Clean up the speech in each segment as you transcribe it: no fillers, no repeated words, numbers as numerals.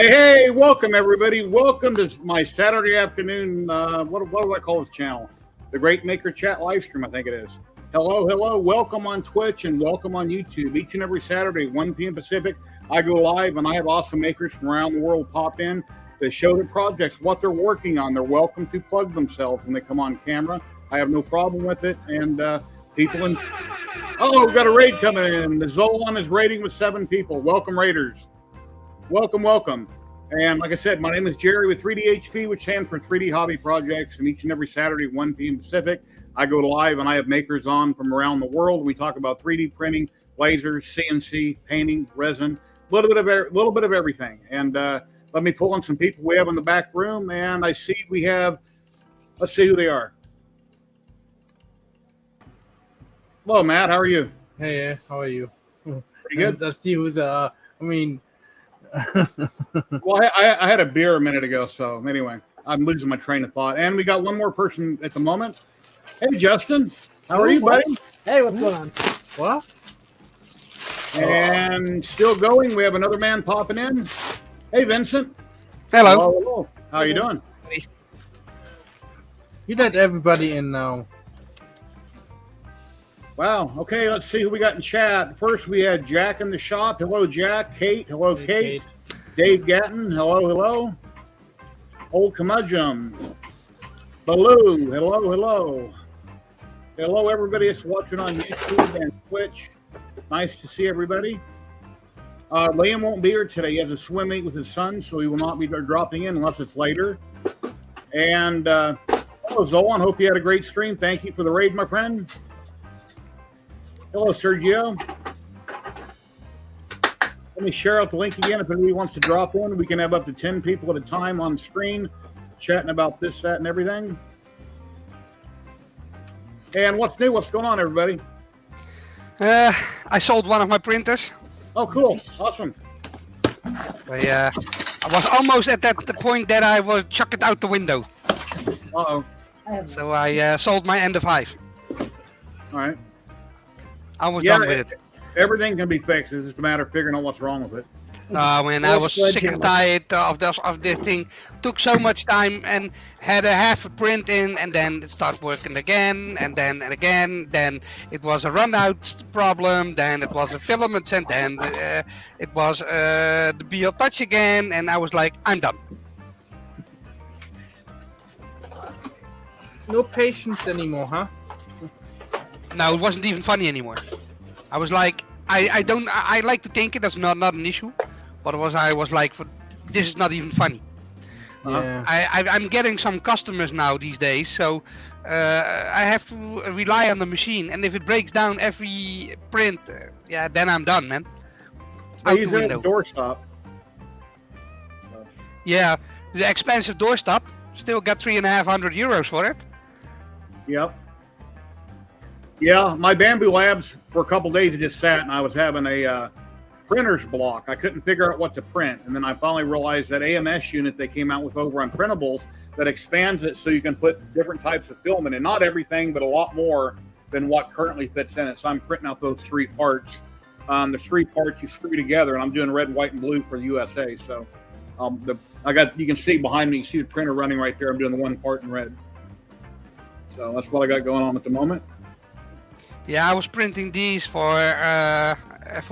Hey, welcome everybody. Welcome to my Saturday afternoon, what do I call this channel? The Great Maker Chat Livestream, I think it is. Hello. Welcome on Twitch and welcome on YouTube. Each and every Saturday, 1 p.m. Pacific, I go live and I have awesome makers from around the world pop in to show their projects, what they're working on. They're welcome to plug themselves when they come on camera. I have no problem with it. And people in... Oh, we've got a raid coming in. The Zolan is raiding with 7 people. Welcome, Raiders. Welcome. And like I said, my name is Jerry with 3DHP, which stands for 3D Hobby Projects. And each and every Saturday, 1 p.m. Pacific, I go live and I have makers on from around the world. We talk about 3D printing, lasers, CNC, painting, resin, a little bit of everything. And let me pull in some people we have in the back room. And I see we have, let's see who they are. Hello, Matt. How are you? Hey, how are you? Pretty good. Let's see who's well, I had a beer a minute ago, so anyway, I'm losing my train of thought. And we got one more person at the moment. Hey, Justin. How are you, buddy? Hey, what's going on? What? And still going. We have another man popping in. Hey, Vincent. Hello. How are you doing? You let everybody in now. Wow. Okay, let's see who we got in chat. First, we had Jack in the shop. Hello, Jack. Kate. Hello, Hey, Kate. Dave Gatton. Hello. Old Curmudgeon. Baloo. Hello. Hello, everybody that's watching on YouTube and Twitch. Nice to see everybody. Liam won't be here today. He has a swim meet with his son, so he will not be dropping in unless it's later. And hello, Zolan. Hope you had a great stream. Thank you for the raid, my friend. Hello, Sergio. Let me share out the link again. If anybody wants to drop in, we can have up to 10 people at a time on screen chatting about this, that, and everything. And what's new? What's going on, everybody? I sold one of my printers. Oh, cool. Awesome. I was almost at the point that I would chuck it out the window. Uh-oh. So I sold my end of hive. All right. I was done with it. Everything can be fixed. It's just a matter of figuring out what's wrong with it. When I was sick and tired of this thing. Took so much time and had a half a print in, and then it started working again, and again. Then it was a run out problem. Then it was a Filaments, and then it was the BL Touch again. And I was like, I'm done. No patience anymore, huh? No, it wasn't even funny anymore. I was like, I like to think it as not an issue, but I was like, this is not even funny. Yeah. I'm getting some customers now these days, so I have to rely on the machine, and if it breaks down every print, yeah, then I'm done, man. Out the window. Doorstop. Yeah, the expensive doorstop. Still got €350 for it. Yep. Yeah, my Bamboo Labs for a couple days just sat, and I was having a printer's block. I couldn't figure out what to print, and then I finally realized that AMS unit they came out with over on Printables that expands it so you can put different types of filament, and not everything, but a lot more than what currently fits in it. So I'm printing out those 3 parts. There's 3 parts you screw together, and I'm doing red, white, and blue for the USA. So you can see behind me, you see the printer running right there. I'm doing the 1 part in red. So that's what I got going on at the moment. Yeah, I was printing these for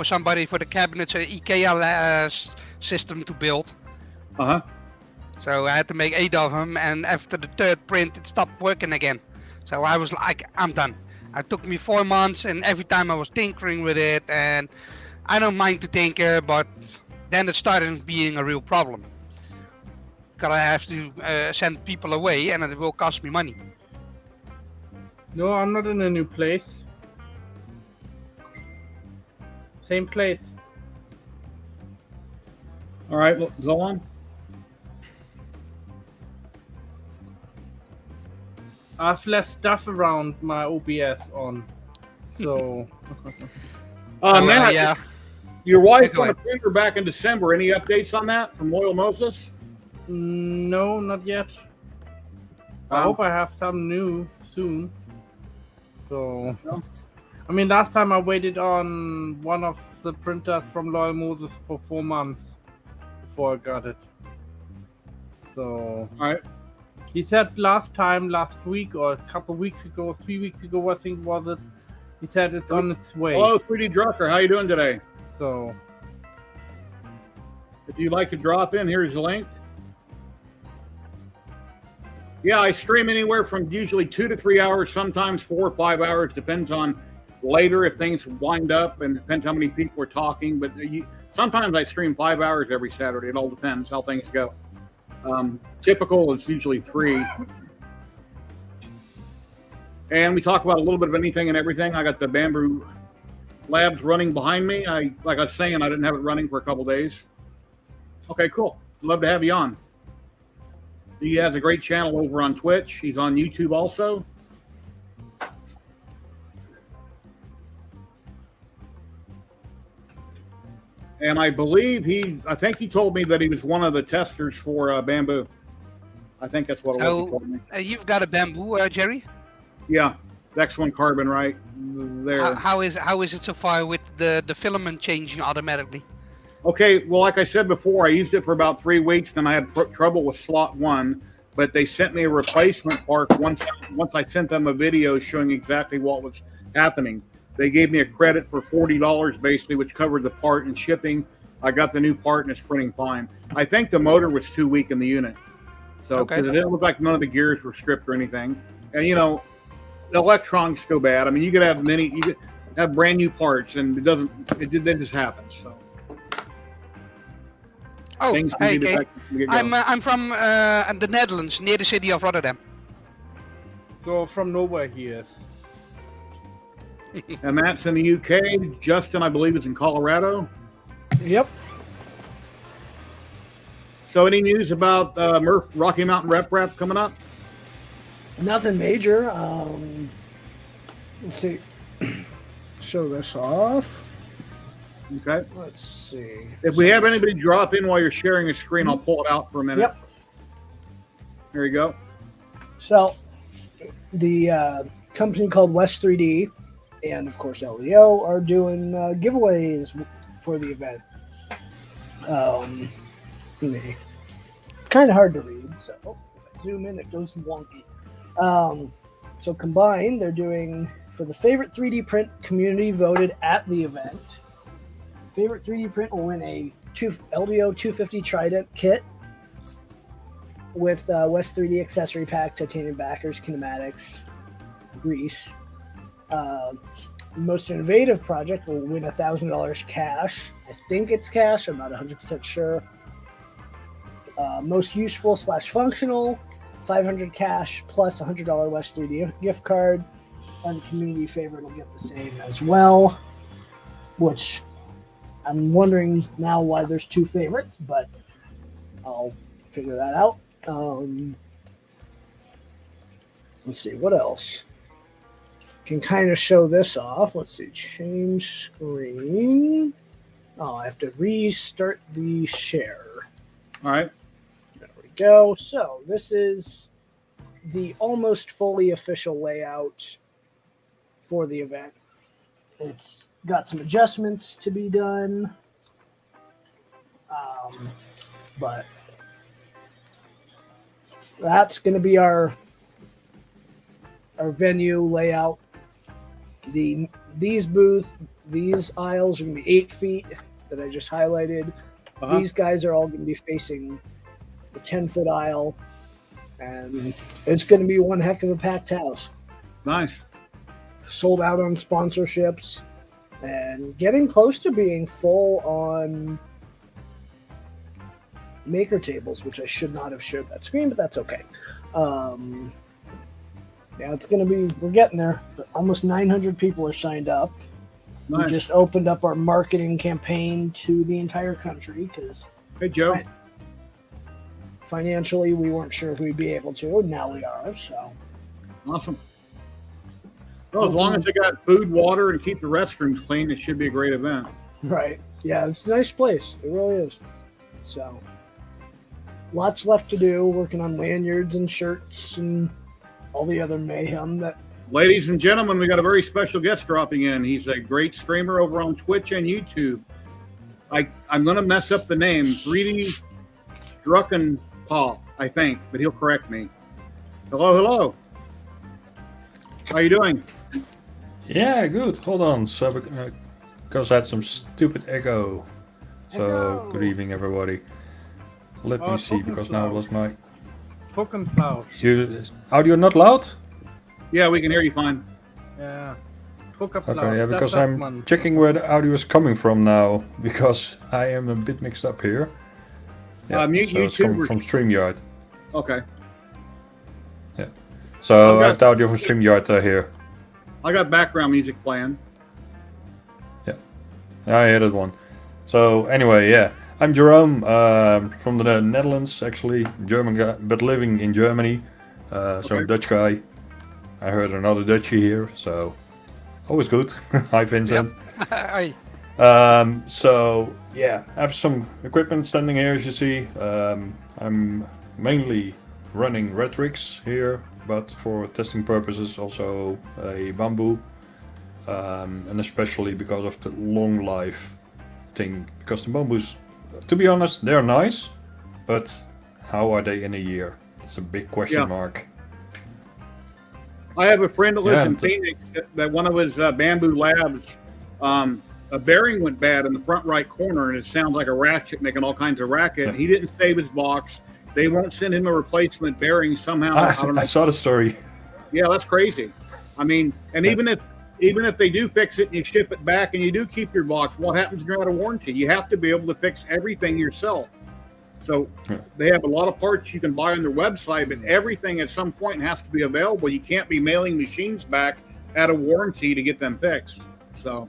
somebody for the cabinets, IKEA system to build. So I had to make 8 of them, and after the 3rd print, it stopped working again. So I was like, I'm done. It took me 4 months, and every time I was tinkering with it, and I don't mind to tinker, but then it started being a real problem. Because I have to send people away, and it will cost me money. No, I'm not in a new place. Same place. All right, Zolan. I have less stuff around my OBS on, so. Matt, yeah. Your wife won a printer back in December. Any updates on that from Loyal Moses? No, not yet. I hope I have some new soon. So. No? I mean, last time I waited on one of the printers from Loyal Moses for 4 months before I got it. So. All right. He said last week or a couple weeks ago, 3 weeks ago, I think was it. He said it's on its way. Hello, 3D Drucker. How you doing today? So, if you'd like to drop in, here's the link. Yeah, I stream anywhere from usually 2 to 3 hours, sometimes 4 or 5 hours. Depends on later if things wind up, and depends how many people are talking. But sometimes I stream 5 hours every Saturday. It all depends how things go. Typical is usually 3. And we talk about a little bit of anything and everything. I got the Bamboo Labs running behind me. Like I was saying, I didn't have it running for a couple days. Okay, cool. Love to have you on. He has a great channel over on Twitch. He's on YouTube also. And I believe I think he told me that he was one of the testers for Bamboo. I think that's what it was. He told me. You've got a Bamboo, Jerry? Yeah, X1 carbon, right there. How is it so far with the filament changing automatically? Okay, well, like I said before, I used it for about 3 weeks, then I had trouble with slot 1, but they sent me a replacement part once I sent them a video showing exactly what was happening. They gave me a credit for $40 basically, which covered the part and shipping. I got the new part and it's printing fine. I think the motor was too weak in the unit. So, because it didn't look like none of the gears were stripped or anything. And, you know, the electronics go bad. I mean, you could have brand new parts and it just happens. So. Oh, hey, Kate. I'm from the Netherlands, near the city of Rotterdam. So from nowhere he is. And that's in the UK. Justin, I believe, is in Colorado. Yep. So any news about Murph Rocky Mountain Rep coming up? Nothing major. Let's see. Show this off. Okay. Let's see. If we have anybody drop in while you're sharing a screen, I'll pull it out for a minute. Yep. There you go. So the company called West 3D and, of course, LEO are doing giveaways for the event. Kind of hard to read, so if I zoom in, it goes wonky. So combined, they're doing, for the favorite 3D print community voted at the event, favorite 3D print will win a LDO 250 Trident kit with West 3D accessory pack, titanium backers, kinematics, grease. Most innovative project will win $1,000 cash. I think it's cash. I'm not 100% sure. Most useful / functional, $500 cash plus $100 West 3D gift card. And the community favorite will get the same as well, which I'm wondering now why there's 2 favorites, but I'll figure that out. Let's see, what else? Can kind of show this off. Let's see, change screen. Oh, I have to restart the share. All right. There we go. So this is the almost fully official layout for the event. It's got some adjustments to be done, but that's going to be our venue layout. These aisles are going to be 8 feet that I just highlighted. These guys are all going to be facing the 10-foot aisle, and it's going to be one heck of a packed house. Nice. Sold out on sponsorships and getting close to being full on maker tables, which I should not have shared that screen, but that's okay. Yeah, it's going to be, we're getting there. Almost 900 people are signed up. Nice. We just opened up our marketing campaign to the entire country because, hey, Joe, financially, we weren't sure if we'd be able to. Now we are, so. Awesome. Well, as long as they got food, water, and keep the restrooms clean, it should be a great event. Right. Yeah, it's a nice place. It really is. So, lots left to do, working on lanyards and shirts and all the other mayhem that. Ladies and gentlemen, we got a very special guest dropping in. He's a great streamer over on Twitch and YouTube. I'm going to mess up the name. 3D Druckenpaw, I think, but he'll correct me. Hello, hello. How are you doing? Yeah, good. Hold on. So, because I had some stupid echo. So, good evening, everybody. Let me see, because now I lost my... Fucking plow. Audio not loud? Yeah, we can hear you fine. Yeah. Okay, yeah, because I'm checking where the audio is coming from now, because I am a bit mixed up here. Yeah, so it's coming from StreamYard. Okay. Yeah. So I have the audio from StreamYard here. I got background music playing. Yeah, I hear that one. So anyway, yeah, I'm Jerome from the Netherlands, actually, German guy, but living in Germany. So I'm a Dutch guy. I heard another Dutchie here, so always good. Hi, Vincent. Hi. So yeah, I have some equipment standing here, as you see. I'm mainly running Retrix here, but for testing purposes also a bamboo, and especially because of the long life thing. Because the bamboos, to be honest, they're nice, but how are they in a year? It's a big question mark. I have a friend that lives in Phoenix that one of his bamboo labs, a bearing went bad in the front right corner, and it sounds like a ratchet making all kinds of racket. Yeah. He didn't save his box. They won't send him a replacement bearing somehow. I don't know. I saw the story. Yeah, that's crazy. I mean, and even if they do fix it and you ship it back and you do keep your box, what happens if you're out of warranty? You have to be able to fix everything yourself. So they have a lot of parts you can buy on their website, but everything at some point has to be available. You can't be mailing machines back out of warranty to get them fixed. So.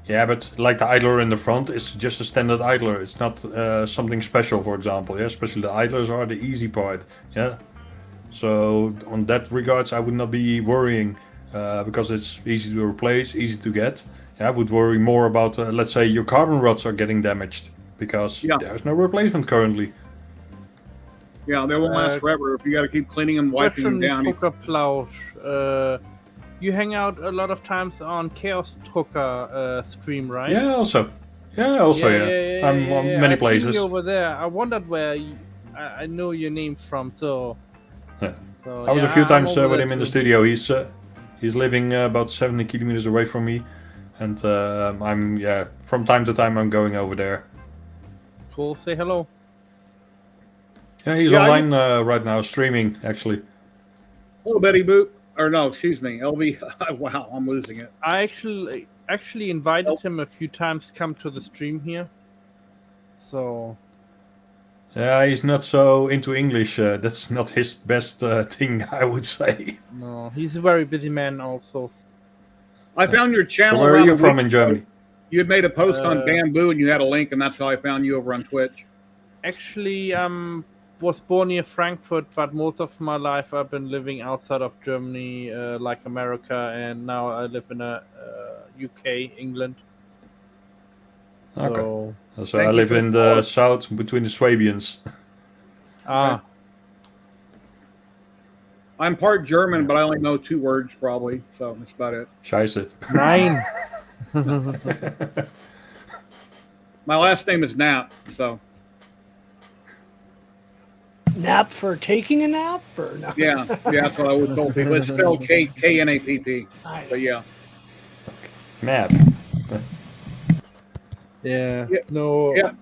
Yeah, but like the idler in the front is just a standard idler. It's not something special, for example. Yeah, especially the idlers are the easy part. Yeah. So on that regards, I would not be worrying because it's easy to replace, easy to get. Yeah, I would worry more about, let's say, your carbon rods are getting damaged because there's no replacement currently. Yeah, they won't last forever if you got to keep cleaning them, wiping them down. You hang out a lot of times on Chaos Trucker stream, right? Yeah, also. Yeah. I'm on many places. I've seen you over there. I wondered where I know your name from, so... Yeah. So, I was a few times with him in the studio. He's living about 70 kilometers away from me. And from time to time I'm going over there. Cool, say hello. Yeah, he's online right now, streaming, actually. Hello, Betty Boop. Or no, excuse me, LB. Wow, I'm losing it. I actually invited him a few times to come to the stream here. So. Yeah, he's not so into English. That's not his best thing, I would say. No, he's a very busy man also. I found your channel. So where are you from in Germany? You had made a post on bamboo and you had a link, and that's how I found you over on Twitch. Actually, was born near Frankfurt, but most of my life I've been living outside of Germany, like America, and now I live in UK, England. So, okay. So I live in the south between the Swabians. Ah. I'm part German, but I only know 2 words probably, so that's about it. Scheiße. Nein. My last name is Knapp, so. Nap for taking a nap, or no? Yeah, that's what I was told people. It's spelled K-N-A-P-P, but yeah. Nap. Yeah. No. Yeah.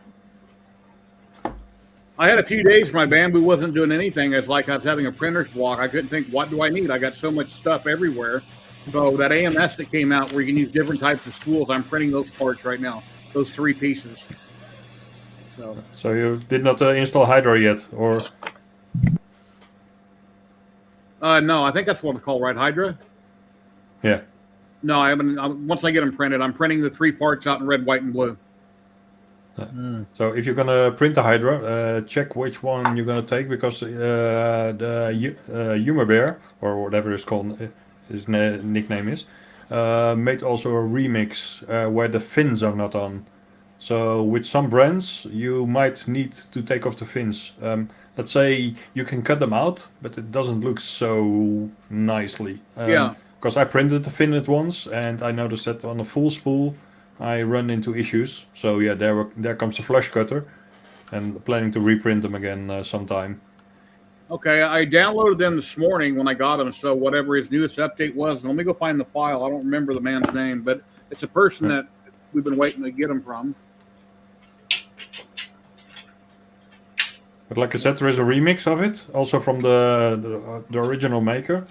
I had a few days where my bamboo wasn't doing anything. It's like I was having a printer's block. I couldn't think, what do I need? I got so much stuff everywhere. So that AMS that came out where you can use different types of spools, I'm printing those parts right now. Those 3 pieces. So you did not install Hydra yet, or? No, I think that's what it's called, right? Hydra? Yeah. No, I haven't. Once I get them printed, I'm printing the 3 parts out in red, white, and blue. So if you're gonna print a Hydra, check which one you're gonna take, because the Humor Bear, or whatever it's called, his nickname is, made also a remix where the fins are not on. So with some brands, you might need to take off the fins. Let's say you can cut them out, but it doesn't look so nicely. Because I printed the fin at once, and I noticed that on a full spool, I run into issues. So yeah, there comes the flush cutter, and planning to reprint them again sometime. Okay, I downloaded them this morning when I got them. So whatever his newest update was, let me go find the file. I don't remember the man's name, but it's a person that we've been waiting to get them from. But like I said, there is a remix of it, also from the original maker,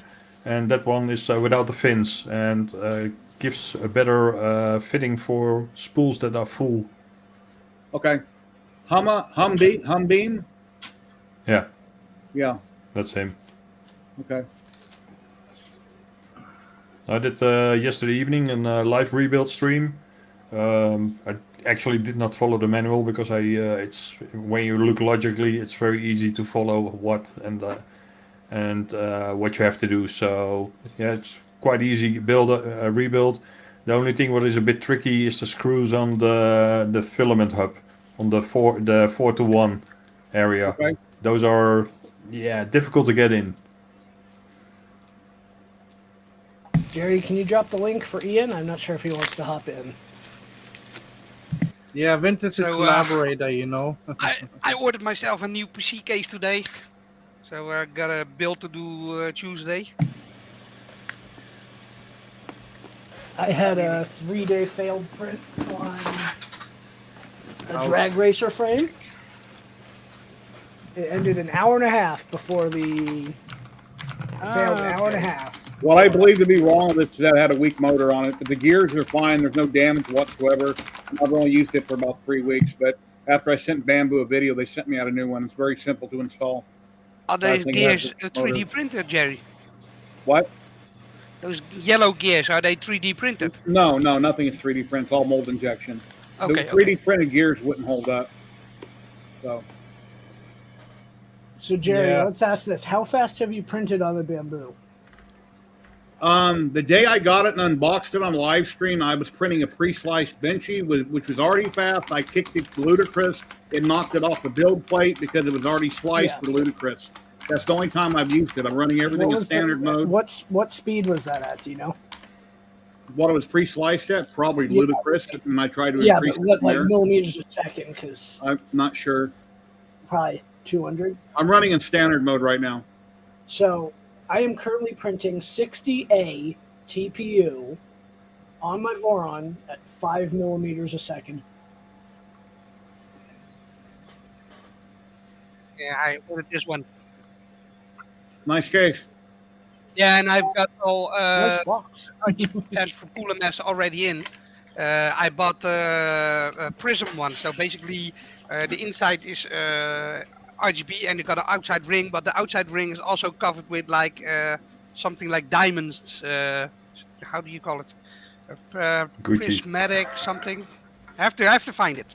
and that one is without the fins and gives a better fitting for spools that are full. Okay, Humbeam. Yeah, that's him. Okay. I did yesterday evening a live rebuild stream. I actually did not follow the manual because it's when you look logically, it's very easy to follow what and what you have to do. So yeah, it's quite easy rebuild. The only thing what is a bit tricky is the screws on the filament hub on the 4-to-1 area. Okay. Those are difficult to get in. Jerry, can you drop the link for Ian? I'm not sure if he wants to hop in. Yeah, Vince is a collaborator, you know. I ordered myself a new PC case today, so I got a build to do Tuesday. I had a 3-day failed print on a drag racer frame. It ended an hour and a half before the failed hour and a half. What I believe to be wrong with it is that it had a weak motor on it, but the gears are fine. There's no damage whatsoever. I've only used it for about 3 weeks, but after I sent Bamboo a video, they sent me out a new one. It's very simple to install. Are those gears 3D printed, Jerry? What? Those yellow gears, are they 3D printed? No, nothing is 3D printed. It's all mold injection. Okay, the 3D printed gears wouldn't hold up. So Jerry, let's ask this. How fast have you printed on the Bamboo? The day I got it and unboxed it on Livestream, I was printing a pre-sliced benchy, which was already fast. I kicked it ludicrous. It knocked it off the build plate because it was already sliced for ludicrous. That's the only time I've used it. I'm running everything in standard mode. What speed was that at? Do you know? What it was pre-sliced at? Probably ludicrous, and I tried to increase it. But like millimeters a second? Because I'm not sure. Probably 200. I'm running in standard mode right now. So I am currently printing 60A TPU on my Voron at 5 millimeters a second. Yeah, I ordered this one. Nice case. Yeah, and I've got all nice box. for Polymaker already in. I bought the prism one, so basically the inside is RGB and you got an outside ring, but the outside ring is also covered with like something like diamonds. How do you call it? Prismatic something. I have to find it.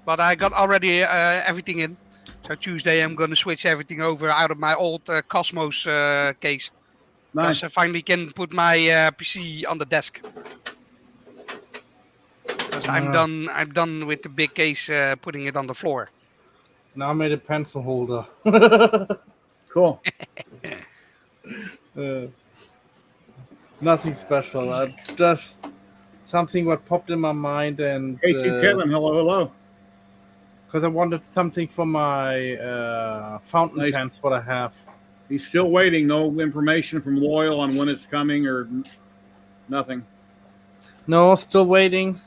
But I got already everything in. So Tuesday I'm gonna switch everything over out of my old Cosmos case. Nice. Because I finally can put my PC on the desk. Because I'm done with the big case, putting it on the floor. Now I made a pencil holder. Cool. Nothing special. Just something what popped in my mind and. Hey, Kevin, hello. Because I wanted something for my fountain pens, what I have. He's still waiting. No information from Loyal on when it's coming or nothing. No, still waiting.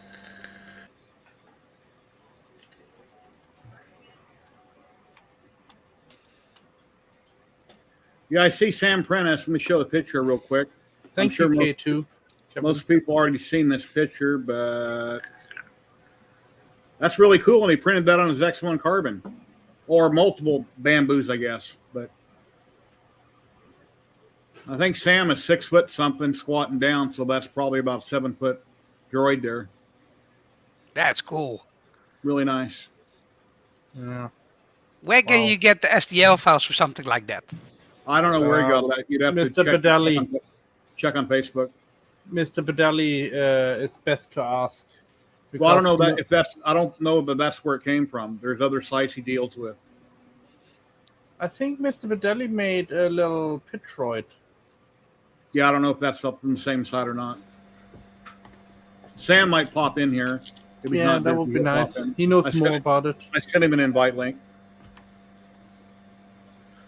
Yeah, I see Sam Prentice. Let me show the picture real quick. Thank you, K2. Most people already seen this picture, but that's really cool. And he printed that on his X1 carbon, or multiple bamboos, I guess. But I think Sam is 6 foot something squatting down, so that's probably about 7 foot droid there. That's cool. Really nice. Yeah. Where can you get the STL files for something like that? I don't know where he got that. You'd have Mr. to check on Facebook. Mr. Badelli, it's best to ask. Well, I don't know that if that's. I don't know that that's where it came from. There's other sites he deals with. I think Mr. Badelli made a little Pitroid. Yeah, I don't know if that's up from the same side or not. Sam might pop in here. If he's Yeah, not that busy, would be he'll nice. pop in. He knows more about it. I sent him an invite link.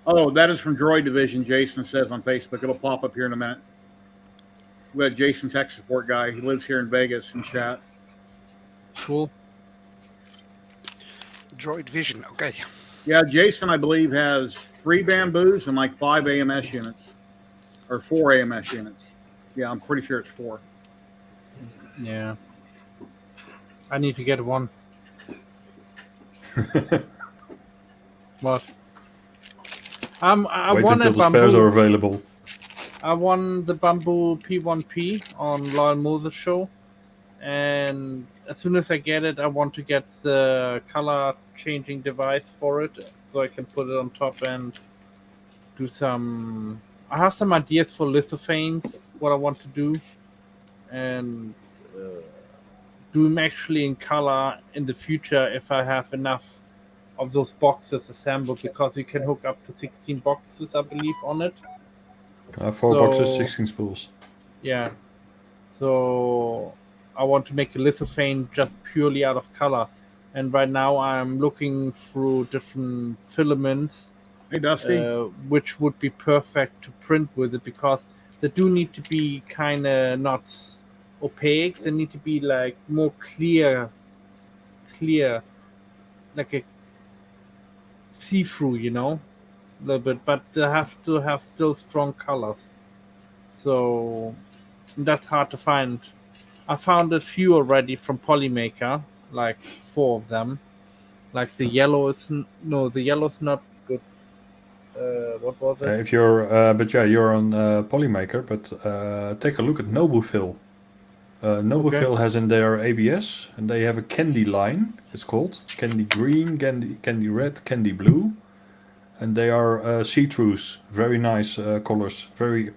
Oh, that is from Droid Division, Jason says on Facebook. It'll pop up here in a minute. We got Jason, tech support guy. He lives here in Vegas in chat. Cool. Droid Vision, okay. Yeah, Jason, I believe, has 3 bamboos and like 5 AMS units. Or 4 AMS units. Yeah, I'm pretty sure it's 4. Yeah. I need to get one. What? I Wait won until the spares are available. I won the bamboo P1P on Lyle Moses show, and as soon as I get it, I want to get the color changing device for it, so I can put it on top and do some. I have some ideas for lithophanes, what I want to do, and do them actually in color in the future if I have enough of those boxes assembled, because you can hook up to 16 boxes, I believe, on it. 4 boxes, 16 spools. Yeah. So I want to make a lithophane just purely out of color. And right now I'm looking through different filaments, Hey, Dusty. which would be perfect to print with it, because they do need to be kind of not opaque. They need to be like more clear, like a see-through, you know, a little bit, but they have to have still strong colors. So that's hard to find. I found a few already from Polymaker, like 4 of them. Like the yellow is the yellow's not good. What was it? If you're, but yeah, you're on Polymaker. But take a look at Nobleville. Nobleville has in their ABS, and they have a candy line. It's called candy green, candy red, candy blue, and they are see-throughs. Very nice colors. Very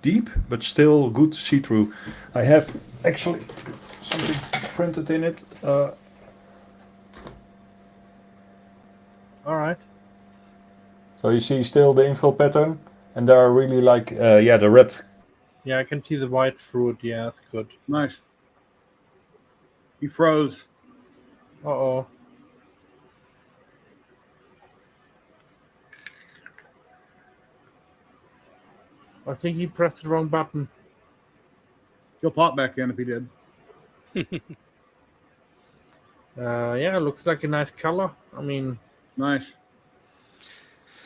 deep, but still good see-through. I have actually something printed in it. All right. So you see still the infill pattern, and they are really like, yeah, the red. Yeah, I can see the white fruit. Yeah, that's good. Nice. He froze. Uh-oh. I think he pressed the wrong button. He'll pop back in if he did. Yeah, looks like a nice color. I mean, Nice.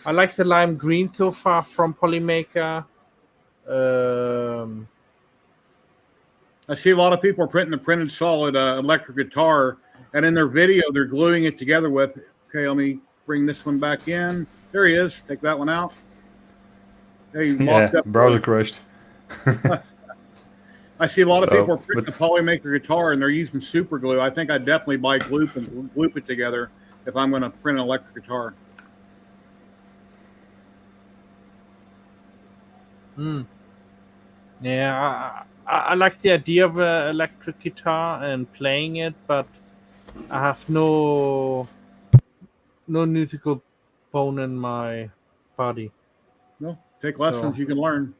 I like the lime green so far from Polymaker. I see a lot of people are printing the printed solid electric guitar, and in their video, they're gluing it together with, okay, let me bring this one back in. There he is. Take that one out. Hey, yeah, browser crashed. I see a lot of people are printing the Polymaker guitar, and they're using super glue. I think I'd definitely buy gloop and gloop it together if I'm going to print an electric guitar. Yeah, I like the idea of an electric guitar and playing it, but I have no musical bone in my body. No, take lessons, you can learn.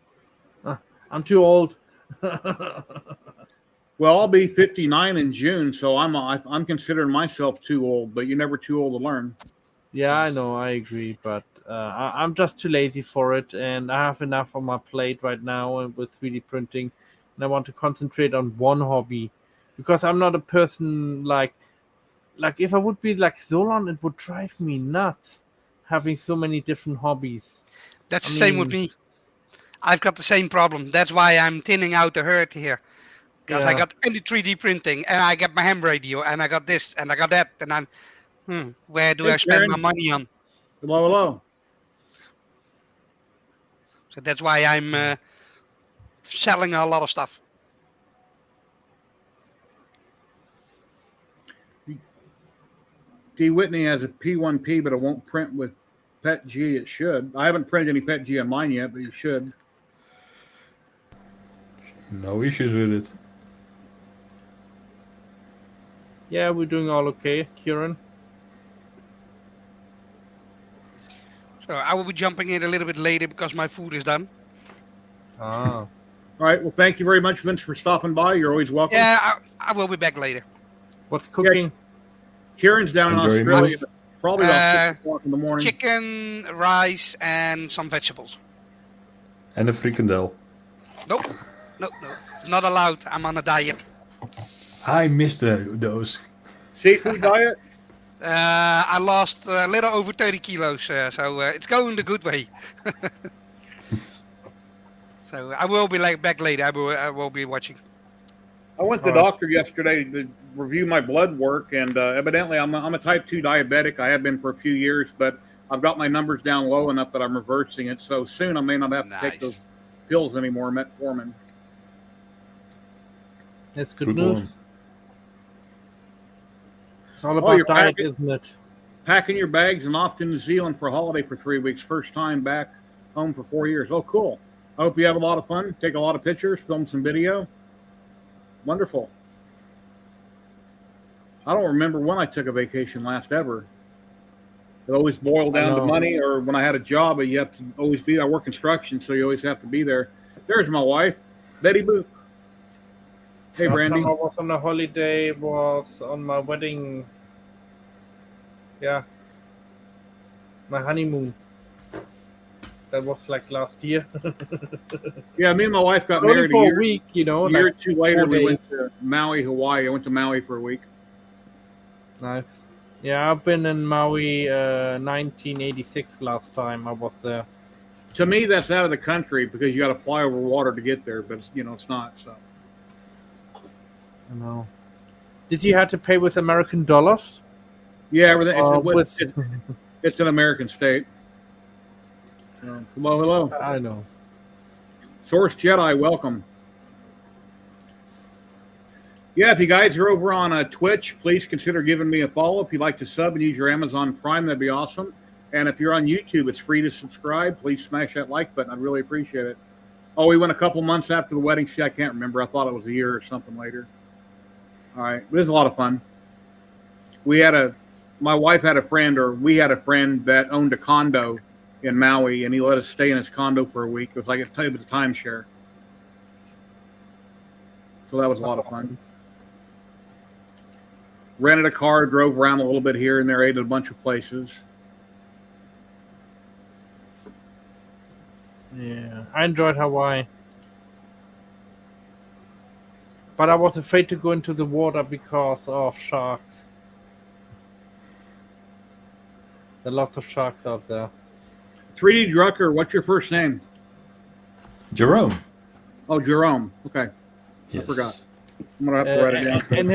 I'm too old. Well, I'll be 59 in June, so I'm considering myself too old, but you're never too old to learn. Yeah, I know, I agree, but I'm just too lazy for it, and I have enough on my plate right now with 3D printing, and I want to concentrate on one hobby, because I'm not a person like if I would be like Solon, it would drive me nuts having so many different hobbies. That's the same with me. I've got the same problem. That's why I'm thinning out the herd here. Because I got any 3D printing, and I got my ham radio, and I got this, and I got that, and I'm, where do I spend my money on? Hello, hello. So that's why I'm selling a lot of stuff. D. Whitney has a P1P, but it won't print with PET G. It should. I haven't printed any PET G on mine yet, but you should. No issues with it. Yeah, we're doing all okay, Kieran. So I will be jumping in a little bit later because my food is done. Ah. All right. Well, thank you very much, Vince, for stopping by. You're always welcome. Yeah, I will be back later. What's cooking? Yeah, Kieran's down in Australia, probably about 6 o'clock in the morning. Chicken, rice, and some vegetables. And a frikandel. Nope. No. It's not allowed. I'm on a diet. I missed those. Seafood diet? I lost a little over 30 kilos, so it's going the good way. So I will be back later. I will be watching. I went to the doctor yesterday to review my blood work, and evidently I'm a type 2 diabetic. I have been for a few years, but I've got my numbers down low enough that I'm reversing it. So soon I may not have to take those pills anymore, metformin. That's good news. It's all about diet, isn't it? Packing your bags and off to New Zealand for a holiday for 3 weeks. First time back home for 4 years. Oh, cool. I hope you have a lot of fun. Take a lot of pictures, film some video. Wonderful. I don't remember when I took a vacation last ever. It always boiled down to money, or when I had a job, you have to always be. I work construction, so you always have to be there. There's my wife, Betty Boop. Hey, Brandy. Last time I was on a holiday was on my wedding. Yeah. My honeymoon. That was like last year. Yeah, me and my wife got married for a week, you know. A year or two later, we went to Maui, Hawaii. I went to Maui for a week. Nice. Yeah, I've been in Maui 1986 last time I was there. To me, that's out of the country because you got to fly over water to get there, but it's not. So. I know. Did you have to pay with American dollars? Yeah, everything. It's an American state. Hello. I know. Source Jedi, welcome. Yeah, if you guys are over on Twitch, please consider giving me a follow. If you'd like to sub and use your Amazon Prime, that'd be awesome. And if you're on YouTube, it's free to subscribe. Please smash that like button. I'd really appreciate it. Oh, we went a couple months after the wedding. See, I can't remember. I thought it was a year or something later. All right. It was a lot of fun. My wife had a friend, or we had a friend that owned a condo in Maui, and he let us stay in his condo for a week. It was like it was a timeshare. So that was a lot of fun. Rented a car, drove around a little bit here and there, ate at a bunch of places. Yeah, I enjoyed Hawaii. But I was afraid to go into the water because of sharks. There are lots of sharks out there. 3D Drucker, what's your first name? Jerome. Oh, Jerome. Okay. Yes. I forgot. I'm going to have to write it down. And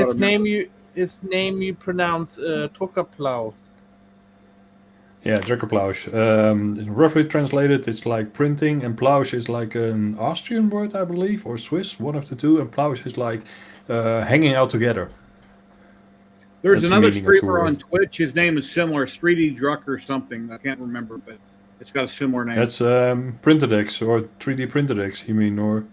his name you pronounce Druckerplaus. Yeah, Druckerplaus. Roughly translated, it's like printing, and Plaus is like an Austrian word, I believe, or Swiss, one of the two, and Plaus is like hanging out together. There's That's another streamer on Twitch. His name is similar, 3D Drucker something. I can't remember, but it's got a similar name. That's Printedex or 3D Printedex, you mean, or?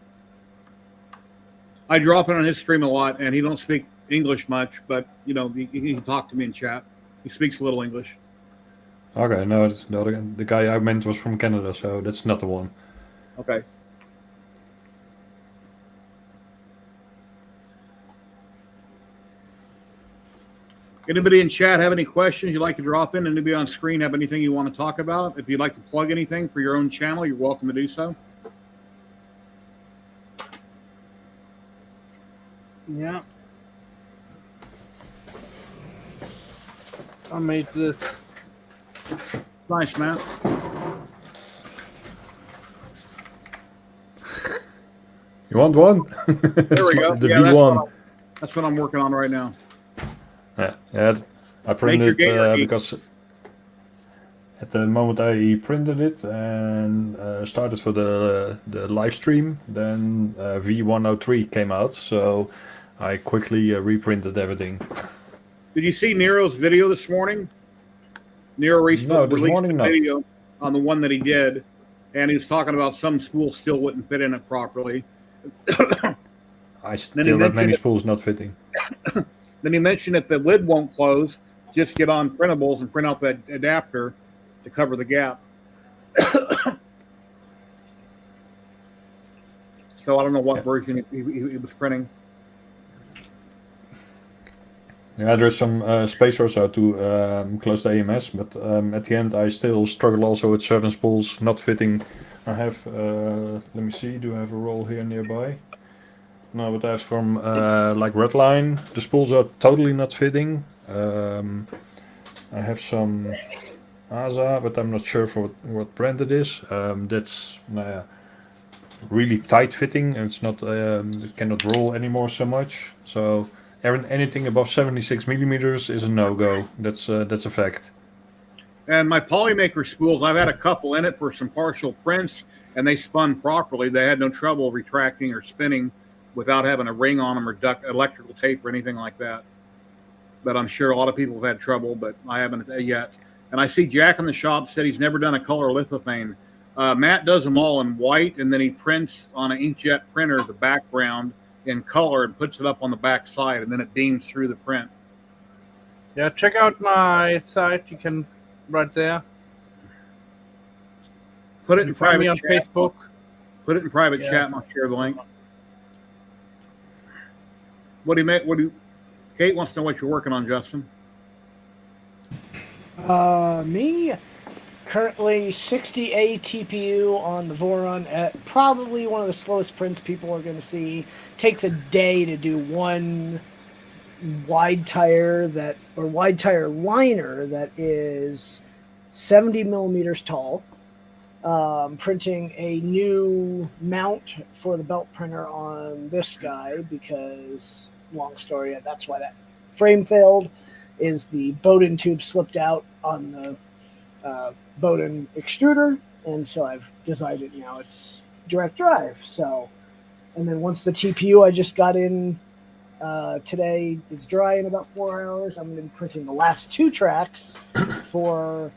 I drop it on his stream a lot, and he don't speak English much, but he can talk to me in chat. He speaks a little English. Okay, no, the guy I meant was from Canada, so that's not the one. Okay. Anybody in chat have any questions you'd like to drop in? Anybody on screen have anything you want to talk about? If you'd like to plug anything for your own channel, you're welcome to do so. Yeah. I made this. Nice, man. You want one? There we go. The V1. That's what I'm working on right now. Yeah. I printed because at the moment I printed it and started for the live stream. Then V103 came out, so I quickly reprinted everything. Did you see Nero's video this morning? Nero released a video on the one that he did, and he was talking about some spools still wouldn't fit in it properly. I still have many spools not fitting. Then he mentioned if the lid won't close, just get on printables and print out that adapter to cover the gap. So I don't know what version he was printing. Yeah, there's some space or so to close the AMS, but at the end I still struggle also with certain spools not fitting. I have, let me see, do I have a roll here nearby? No, but I have from like Redline, the spools are totally not fitting. I have some ASA, but I'm not sure for what brand it is. That's really tight fitting, and it's not, it cannot roll anymore so much. So anything above 76 millimeters is a no-go. That's a fact. And my Polymaker spools, I've had a couple in it for some partial prints, and they spun properly. They had no trouble retracting or spinning without having a ring on them or electrical tape or anything like that. But I'm sure a lot of people have had trouble, but I haven't yet. And I see Jack in the shop said he's never done a color lithophane. Matt does them all in white, and then he prints on an inkjet printer the background in color and puts it up on the back side, and then it beams through the print. Yeah, check out my site. You can right there. Put it in private on chat. Facebook. Put it in private chat, and I'll share the link. What do you make? Kate wants to know what you're working on, Justin. Me, currently 60A TPU on the Voron at probably one of the slowest prints people are going to see. Takes a day to do one wide tire liner that is 70 millimeters tall. Printing a new mount for the belt printer on this guy because, long story, that's why that frame failed, is the Bowden tube slipped out on the Bowden extruder, and so I've decided, it's direct drive. So, and then once the TPU I just got in today is dry in about 4 hours, I'm going to be printing the last 2 tracks for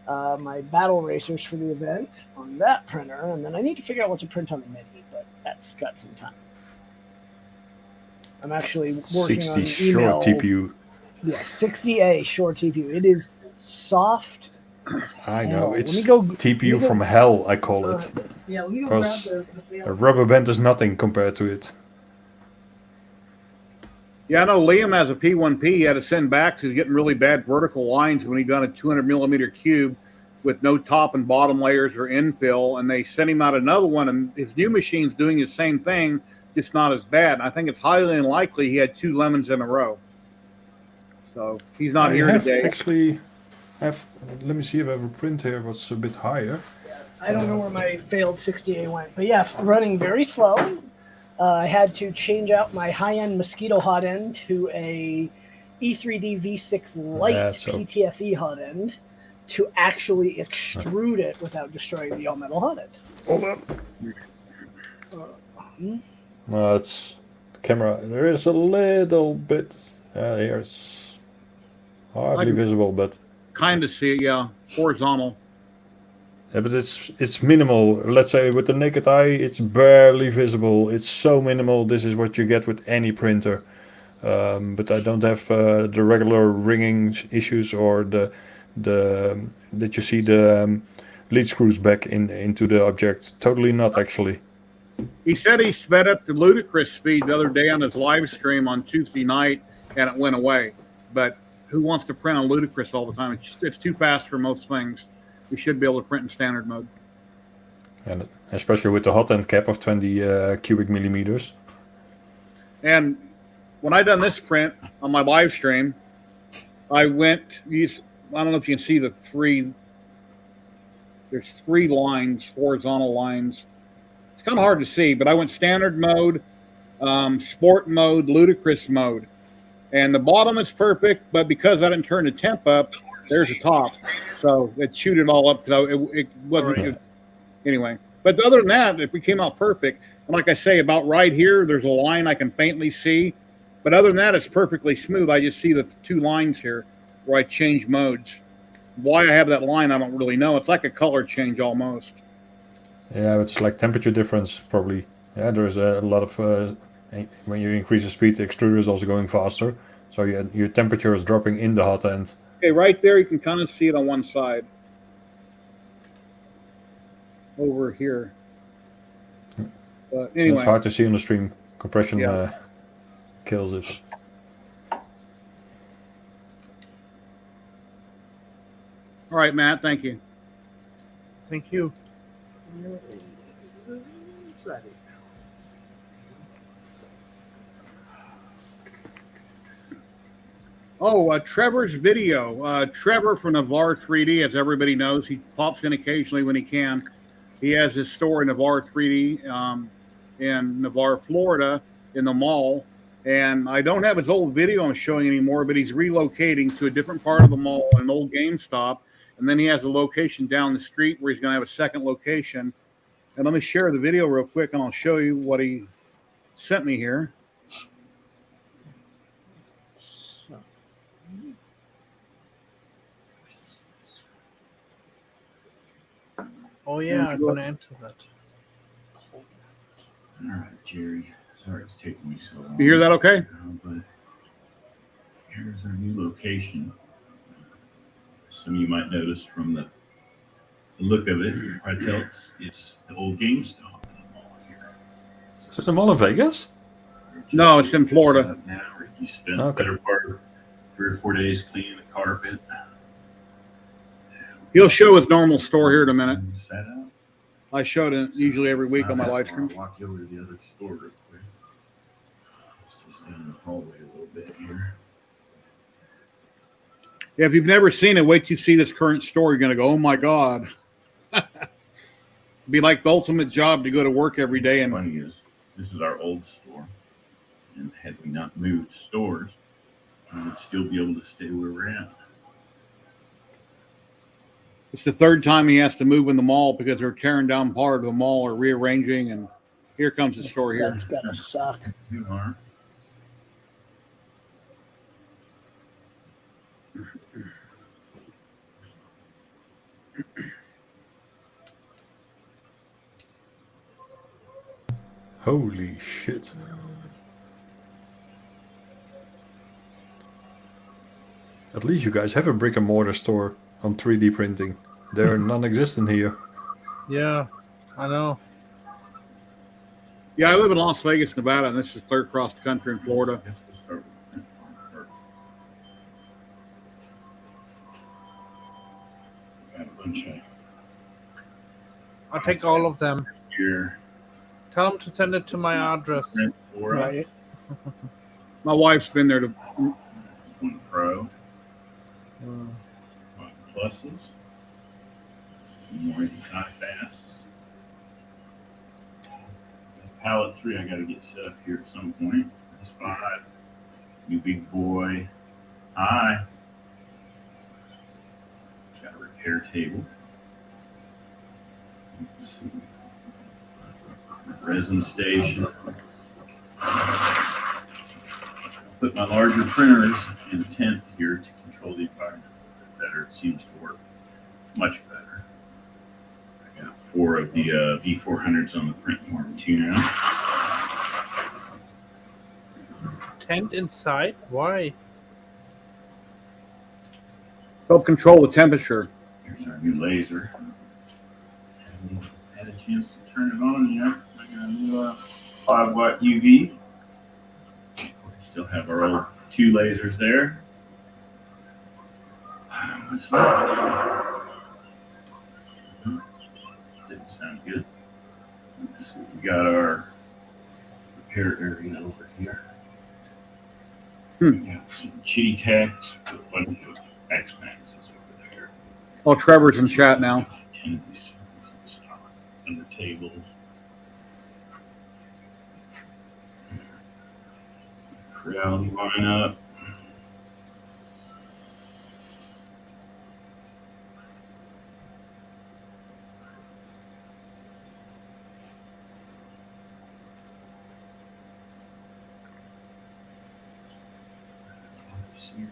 my battle racers for the event on that printer, and then I need to figure out what to print on the Mini, but that's got some time. I'm actually working 60 on email. short TPU. Yeah, 60A short TPU. It is soft. I know, it's let me go, TPU from hell, I call it. Yeah, let me go grab Because the a rubber band is nothing compared to it. Yeah, I know Liam has a P1P he had to send back because he's getting really bad vertical lines when he done a 200 millimeter cube with no top and bottom layers or infill, and they sent him out another one, and his new machine's doing the same thing, just not as bad. And I think it's highly unlikely he had 2 lemons in a row. So he's not here today. Actually, let me see if I have a print here what's a bit higher. I don't know where my failed 60A went, but yeah, running very slow. I had to change out my high-end Mosquito hot end to a E3D V6 Lite PTFE hot end to actually extrude it without destroying the all-metal hot end. Hold up. No, it's the camera. There is a little bit. Here it's hardly visible, but kind of see it. Yeah, horizontal. Yeah, but it's minimal. Let's say with the naked eye, it's barely visible. It's so minimal. This is what you get with any printer. But I don't have the regular ringing issues or the that you see the lead screws back into the object. Totally not, actually. He said he sped up to ludicrous speed the other day on his live stream on Tuesday night, and it went away. But who wants to print on ludicrous all the time? It's too fast for most things. We should be able to print in standard mode. And especially with the hot end cap of 20 cubic millimeters. And when I done this print on my live stream, I went, I don't know if you can see there's 3 lines, horizontal lines. It's kind of hard to see, but I went standard mode, sport mode, ludicrous mode. And the bottom is perfect, but because I didn't turn the temp up, there's the top. So it chewed it all up. So it wasn't, anyway. But other than that, it came out perfect. And like I say, about right here, there's a line I can faintly see. But other than that, it's perfectly smooth. I just see the 2 lines here where I change modes. Why I have that line, I don't really know. It's like a color change almost. Yeah, it's like temperature difference probably. Yeah, there's a lot of, when you increase the speed, the extruder is also going faster. So your temperature is dropping in the hot end. Okay, right there, you can kind of see it on one side. Over here. But anyway. It's hard to see on the stream. Compression kills it. All right, Matt, thank you. Thank you. Oh, Trevor's video. Trevor from Navarre 3D, as everybody knows, he pops in occasionally when he can. He has his store in Navarre 3D in Navarre, Florida, in the mall. And I don't have his old video I'm showing anymore, but he's relocating to a different part of the mall, an old GameStop. And then he has a location down the street where he's going to have a second location. And let me share the video real quick, and I'll show you what he sent me here. Oh yeah, I'm gonna enter that. All right, Jerry. Sorry it's taking me so long. You hear that okay? But here's our new location. Some of you might notice from the look of it, I tell it's the old GameStop in the mall here. Is it the mall in Vegas? No, it's in Florida. Now, Ricky spent the better part of 3 or 4 days cleaning the carpet. He'll show his normal store here in a minute. I showed it usually every week on my live stream. I'll walk you over to the other store real quick. It's just down the hallway a little bit here. Yeah, if you've never seen it, wait till you see this current store. You're going to go, oh my God. Be like the ultimate job to go to work every day. And funny is, this is our old store. And had we not moved stores, we would still be able to stay where we're at. it's the third time he has to move in the mall because they're tearing down part of the mall or rearranging. And here comes the store here. That's gotta suck. You are. Holy shit. At least you guys have a brick and mortar store on 3D printing. They're non-existent here. Yeah, I know. Yeah, I live in Las Vegas, Nevada, and this is clear across the country in Florida. I guess we'll start with the print farm first. Got a bunch of I'll take all of them. here. Tell them to send it to my address. Print for us. My wife's been there to. This one Pro. One Pluses. More anti-fast. Palette 3 I got to get set up here at some point. This 5. You big boy. Hi. Got a repair table. Let's see. Resin station. Put my larger printers in the tent here to control the environment a bit better. It seems to work much better. I got 4 of the V400s on the print farm too now. Tent inside? Why? Help control the temperature. Here's our new laser. Haven't had a chance to turn it on yet. I got a new 5-watt UV. We still have our old 2 lasers there. What's left? Didn't sound good. So we got our repair area over here. We got some Chitty Tacks with a bunch of X Maxes over there. Oh, Trevor's in chat now. 10 of these in stock under tables. Crowd line up. Series.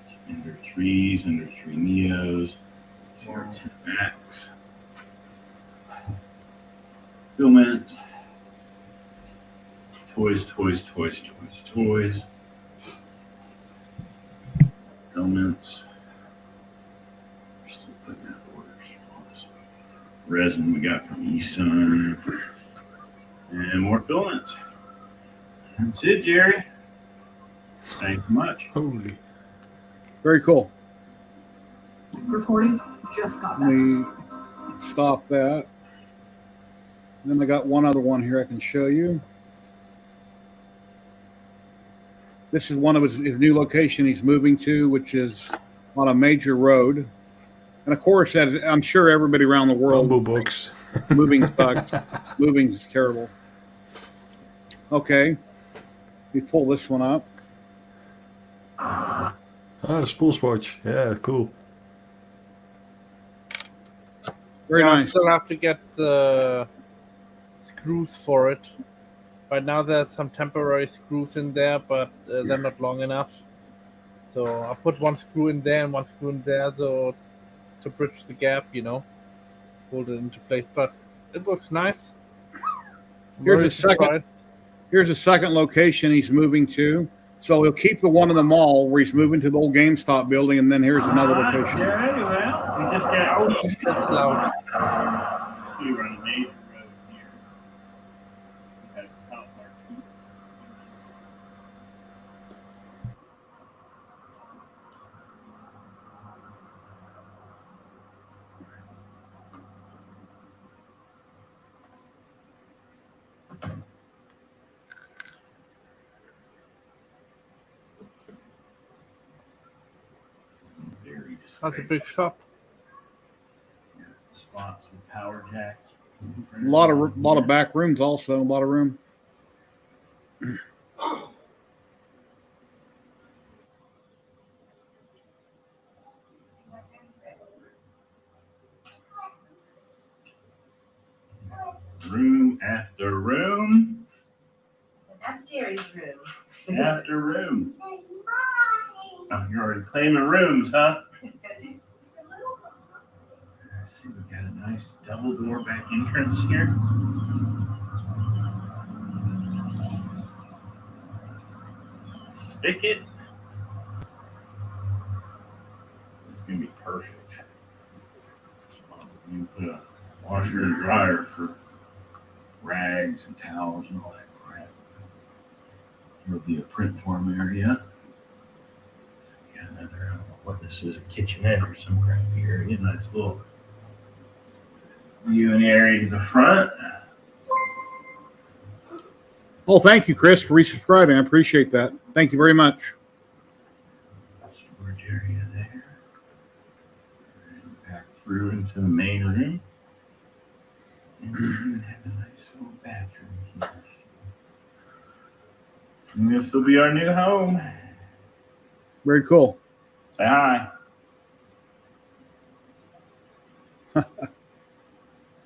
It's under 3s, under 3 Neos, 010 Max. Filaments. Toys. Filaments. Still putting out orders on this one. resin we got from eSun. And more filaments. That's it, Jerry. Thank you much. Holy. Very cool. Recordings just got back. Let me stop that. Then I got one other one here I can show you. This is one of his new location he's moving to, which is on a major road. And of course, as I'm sure everybody around the world, Bamboo books. moving sucks. Moving is terrible. Okay, we pull this one up. Ah, the spool swatch. Yeah, cool. Very nice. I still have to get the screws for it. Right now there's some temporary screws in there, but they're not long enough. So I put one screw in there and one screw in there, so to bridge the gap, you know, hold it into place. But it was nice. Here's a second location he's moving to. So he'll keep the one in the mall where he's moving to the old GameStop building, and then here's another location. Jerry, well, we just got That's loud. See, we're on a major road here. We have top marquee. Very That's a big shop. spots with power jacks. A lot of back rooms also. A lot of room. Room after room That's Jerry's room. after room. Oh, you're already claiming rooms, huh? Let's see, we got a nice double door back entrance here. Spigot. It's gonna be perfect. You can put a washer and dryer for rags and towels and all that crap. There'll be a print form area. Yeah, another, I don't know what this is, a kitchenette or some crappy area. Nice little viewing area to the front. Oh, thank you, Chris, for resubscribing. I appreciate that. Thank you very much. Storage area there. And back through into the main room. And we even have a nice little bathroom here. And this will be our new home. Very cool. Say hi.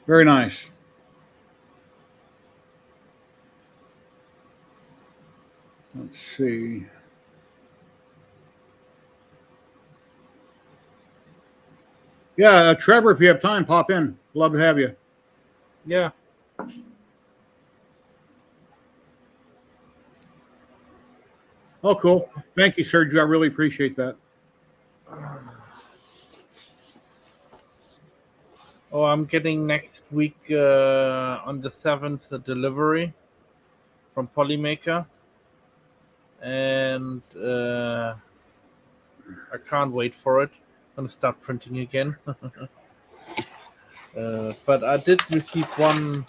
Very nice. Let's see. Yeah, Trevor, if you have time, pop in. Love to have you. Yeah. Oh, cool. Thank you, Sergio. I really appreciate that. Oh, I'm getting next week on the 7th a delivery from Polymaker. And I can't wait for it. I'm going to start printing again. But I did receive one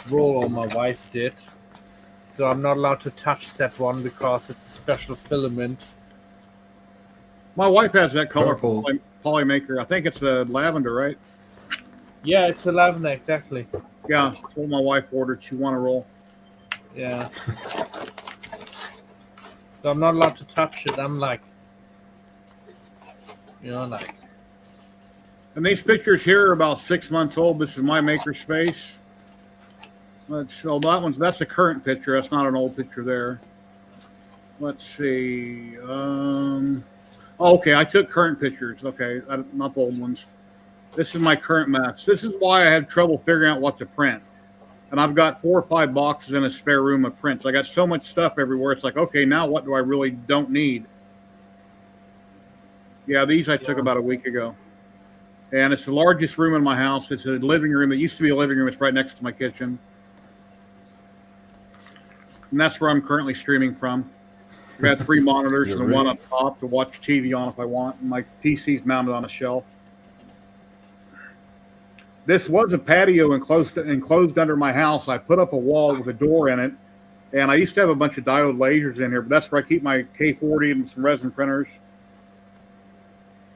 roll, or my wife did. So I'm not allowed to touch that one because it's a special filament. My wife has that color Purple. Polymaker. I think it's a lavender, right? Yeah, it's a lavender, exactly. Yeah, that's what my wife ordered. She wanted a roll. Yeah. So I'm not allowed to touch it. I'm like, you know, like. And these pictures here are about 6 months old. This is my maker space. So that's a current picture. That's not an old picture there. Let's see. Okay, I took current pictures. Okay, not the old ones. This is my current mess. This is why I have trouble figuring out what to print. And I've got 4 or 5 boxes in a spare room of prints. I got so much stuff everywhere. It's like, okay, now what do I really don't need? Yeah, these I took about a week ago. And it's the largest room in my house. It's a living room. It used to be a living room. It's right next to my kitchen. And that's where I'm currently streaming from. I've got 3 monitors and one up top to watch TV on if I want. And my PC's mounted on a shelf. This was a patio enclosed under my house. I put up a wall with a door in it. And I used to have a bunch of diode lasers in here, but that's where I keep my K40 and some resin printers.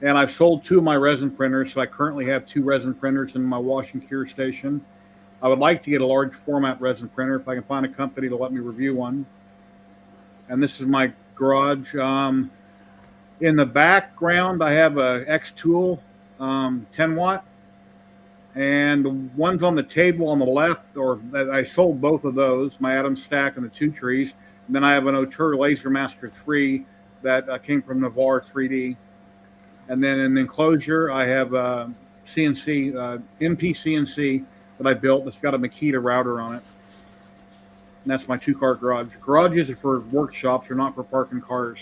And I've sold 2 of my resin printers, so I currently have 2 resin printers in my wash and cure station. I would like to get a large format resin printer if I can find a company to let me review one. And this is my garage. In the background, I have a X-Tool 10 watt. And the ones on the table on the left, I sold both of those, my Atom Stack and the 2 trees. And then I have an Auteur Laser Master 3 that came from Navarre 3D. And then in the enclosure, I have a CNC, MP CNC that I built that's got a Makita router on it. And that's my 2-car garage. Garages are for workshops, they're not for parking cars.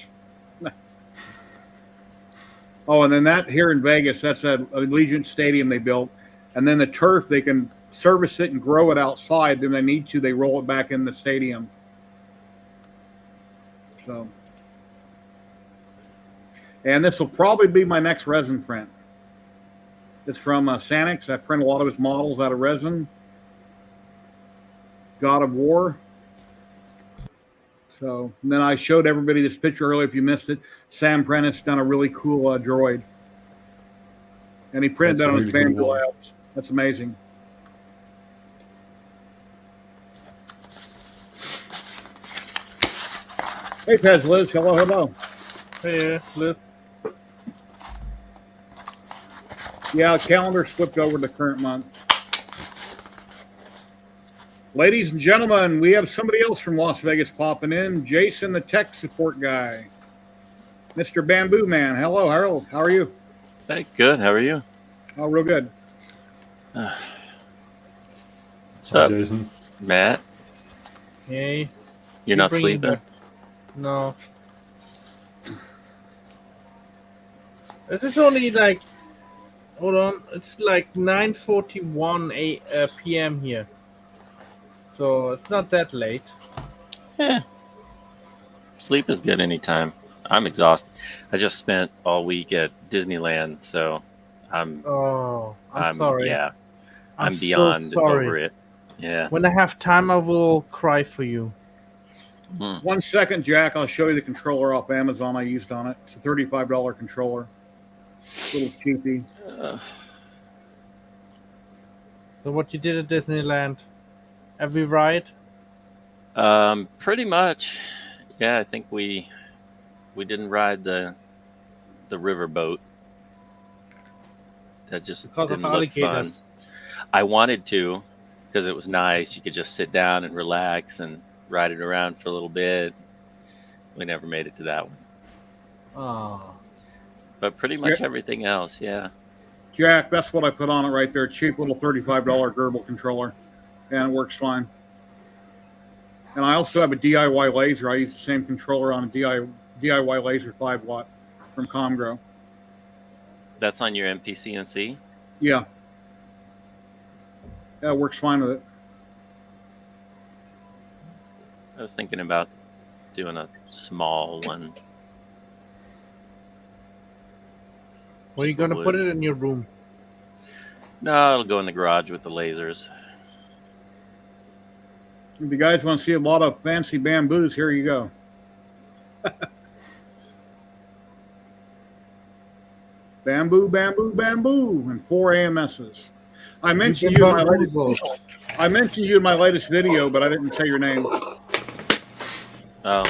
Oh, and then that here in Vegas, that's a Allegiant Stadium they built. And then the turf, they can service it and grow it outside. Then they need to, they roll it back in the stadium. So, and this will probably be my next resin print. It's from Sanix. I print a lot of his models out of resin. God of War. So, and then I showed everybody this picture earlier. If you missed it, Sam Prentice done a really cool droid. And he printed that on his Banjo Labs. That's amazing. Hey, Pez Liz. Hello, hello. Hey, Liz. Yeah, calendar flipped over to current month. Ladies and gentlemen, we have somebody else from Las Vegas popping in. Jason, the tech support guy. Mr. Bamboo Man. Hello, Harold. How are you? Hey, good. How are you? Oh, real good. What's up, Jason? Matt? Hey. You're not sleeping? No. This is only like, hold on, it's like 9:41 p.m. here. So it's not that late. Yeah. Sleep is good anytime. I'm exhausted. I just spent all week at Disneyland, so I'm sorry. Yeah. I'm so beyond sorry. over it. Yeah. When I have time, I will cry for you. 1 second, Jack. I'll show you the controller off Amazon I used on it. It's a $35 controller. A little cheapy. So what you did at Disneyland? Every ride? Pretty much. Yeah, I think we didn't ride the riverboat. That just Because didn't of look fun. alligators. I wanted to, because it was nice. You could just sit down and relax and ride it around for a little bit. We never made it to that one. Oh. But pretty much everything else, yeah. Jack, that's what I put on it right there. Cheap little $35 Gerbil controller. And it works fine. And I also have a DIY laser. I use the same controller on a DIY laser 5 watt from Comgrow. That's on your MPCNC? Yeah. Yeah, it works fine with it. I was thinking about doing a small one. Where are you going to put it in your room? No, it'll go in the garage with the lasers. If you guys want to see a lot of fancy bamboos, here you go. Bamboo, bamboo, bamboo, and 4 AMSs. I mentioned you in my latest video, but I didn't say your name. Oh,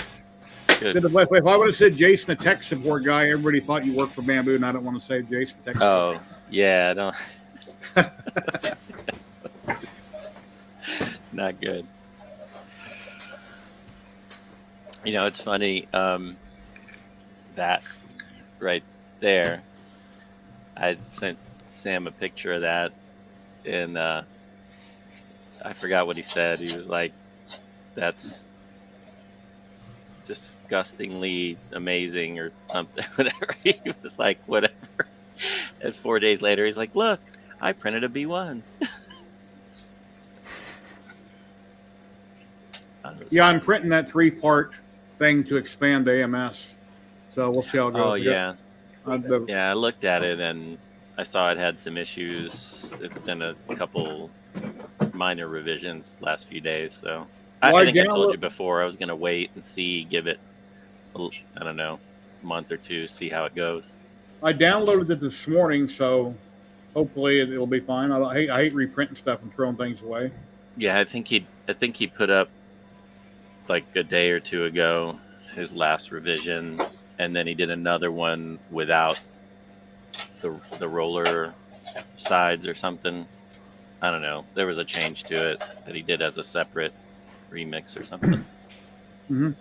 good. If I would have said Jason, the tech support guy, everybody thought you worked for Bamboo, and I don't want to say Jason, tech support. Oh, yeah, no. Not good. You know, it's funny, that right there, I sent Sam a picture of that, and I forgot what he said. He was like, that's disgustingly amazing or something, whatever. He was like, whatever. And 4 days later, he's like, "Look, I printed a B1." Yeah, I'm printing that 3-part thing to expand AMS. So we'll see how it goes. Oh yeah. Yeah, I looked at it and I saw it had some issues. It's been a couple minor revisions last few days, so I think I told you before I was gonna wait and see, give it, I don't know, a month or two, see how it goes. I downloaded it this morning, so hopefully it'll be fine. I hate reprinting stuff and throwing things away. Yeah, I think he put up like a day or two ago his last revision, and then he did another one without the roller sides or something. I don't know. There was a change to it that he did as a separate remix or something. Mm-hmm.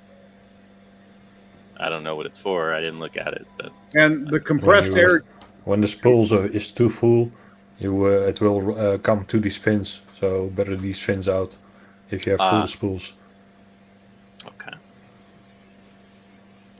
I don't know what it's for. I didn't look at it, but and the compressed air. When the spools is too full, it will come to these fins. So better these fins out if you have full spools. Okay.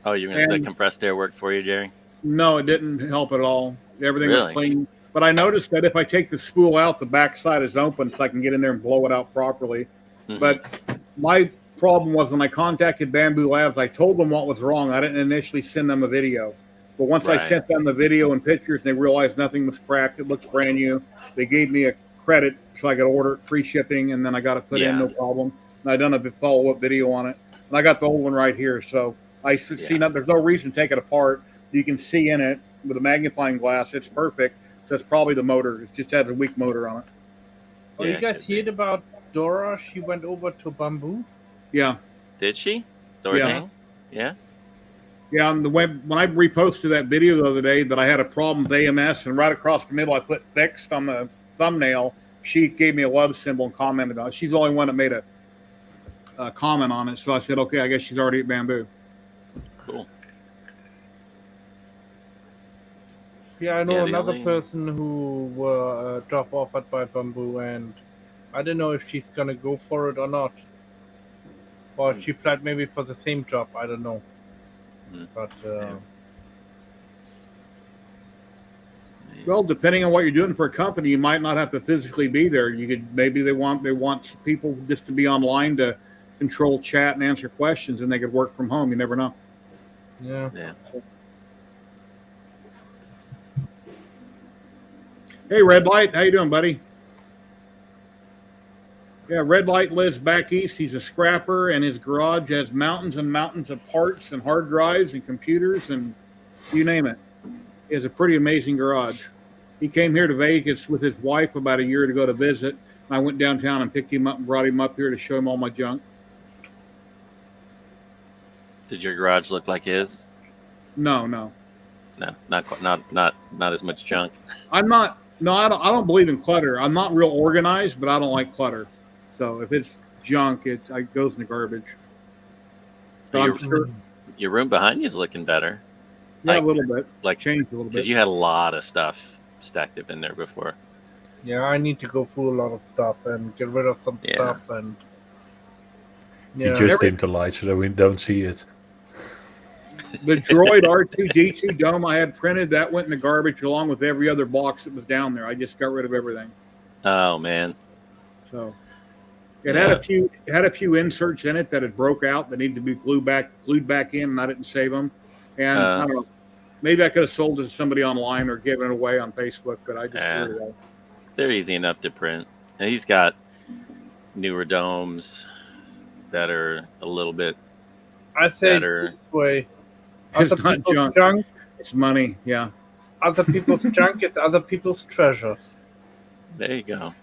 Oh, the compressed air worked for you, Jerry? No, it didn't help at all. Everything was clean. But I noticed that if I take the spool out, the back side is open, so I can get in there and blow it out properly. Mm-hmm. But my problem was when I contacted Bamboo Labs, I told them what was wrong. I didn't initially send them a video. But once I sent them the video and pictures, and they realized nothing was cracked, it looks brand new. They gave me a credit so I could order it, free shipping, and then I got it put in, no problem. And I done a follow-up video on it. And I got the old one right here, so I see there's no reason to take it apart. You can see in it with a magnifying glass. It's perfect. So it's probably the motor. It just has a weak motor on it. Oh, you guys heard about Dora? She went over to Bamboo. Yeah. Did she? Dora Dang? Yeah. Yeah, on the web, when I reposted that video the other day that I had a problem with AMS, and right across the middle I put fixed on the thumbnail, she gave me a love symbol and commented on it. She's the only one that made a comment on it. So I said, okay, I guess she's already at Bamboo. Cool. Yeah, I know another person who were job offered by Bamboo, and I don't know if she's gonna go for it or not. Or she applied maybe for the same job, I don't know. But well, depending on what you're doing for a company, you might not have to physically be there. You could maybe they want people just to be online to control chat and answer questions, and they could work from home. You never know. Yeah. Hey, Red Light, how you doing, buddy? Yeah, Red Light lives back east. He's a scrapper, and his garage has mountains and mountains of parts and hard drives and computers and you name it. He has a pretty amazing garage. He came here to Vegas with his wife about a year to go to visit. I went downtown and picked him up and brought him up here to show him all my junk. Did your garage look like his? No, not as much junk. I don't believe in clutter. I'm not real organized, but I don't like clutter. So if it's junk, it goes in the garbage. So your room behind you is looking better. Yeah, a little bit. Like changed a little bit. Because you had a lot of stuff stacked up in there before. Yeah, I need to go through a lot of stuff and get rid of some stuff. And you just dim the light so that we don't see it. The Droid R2D2 dome I had printed, that went in the garbage along with every other box that was down there. I just got rid of everything. Oh man! So it had a few inserts in it that had broke out that needed to be glued back in, and I didn't save them. And I don't know, maybe I could have sold it to somebody online or given it away on Facebook, but I just threw it away. They're easy enough to print, and he's got newer domes that are a little bit better. It's this way. It's not junk. It's money, yeah. Other people's junk is other people's treasures. There you go.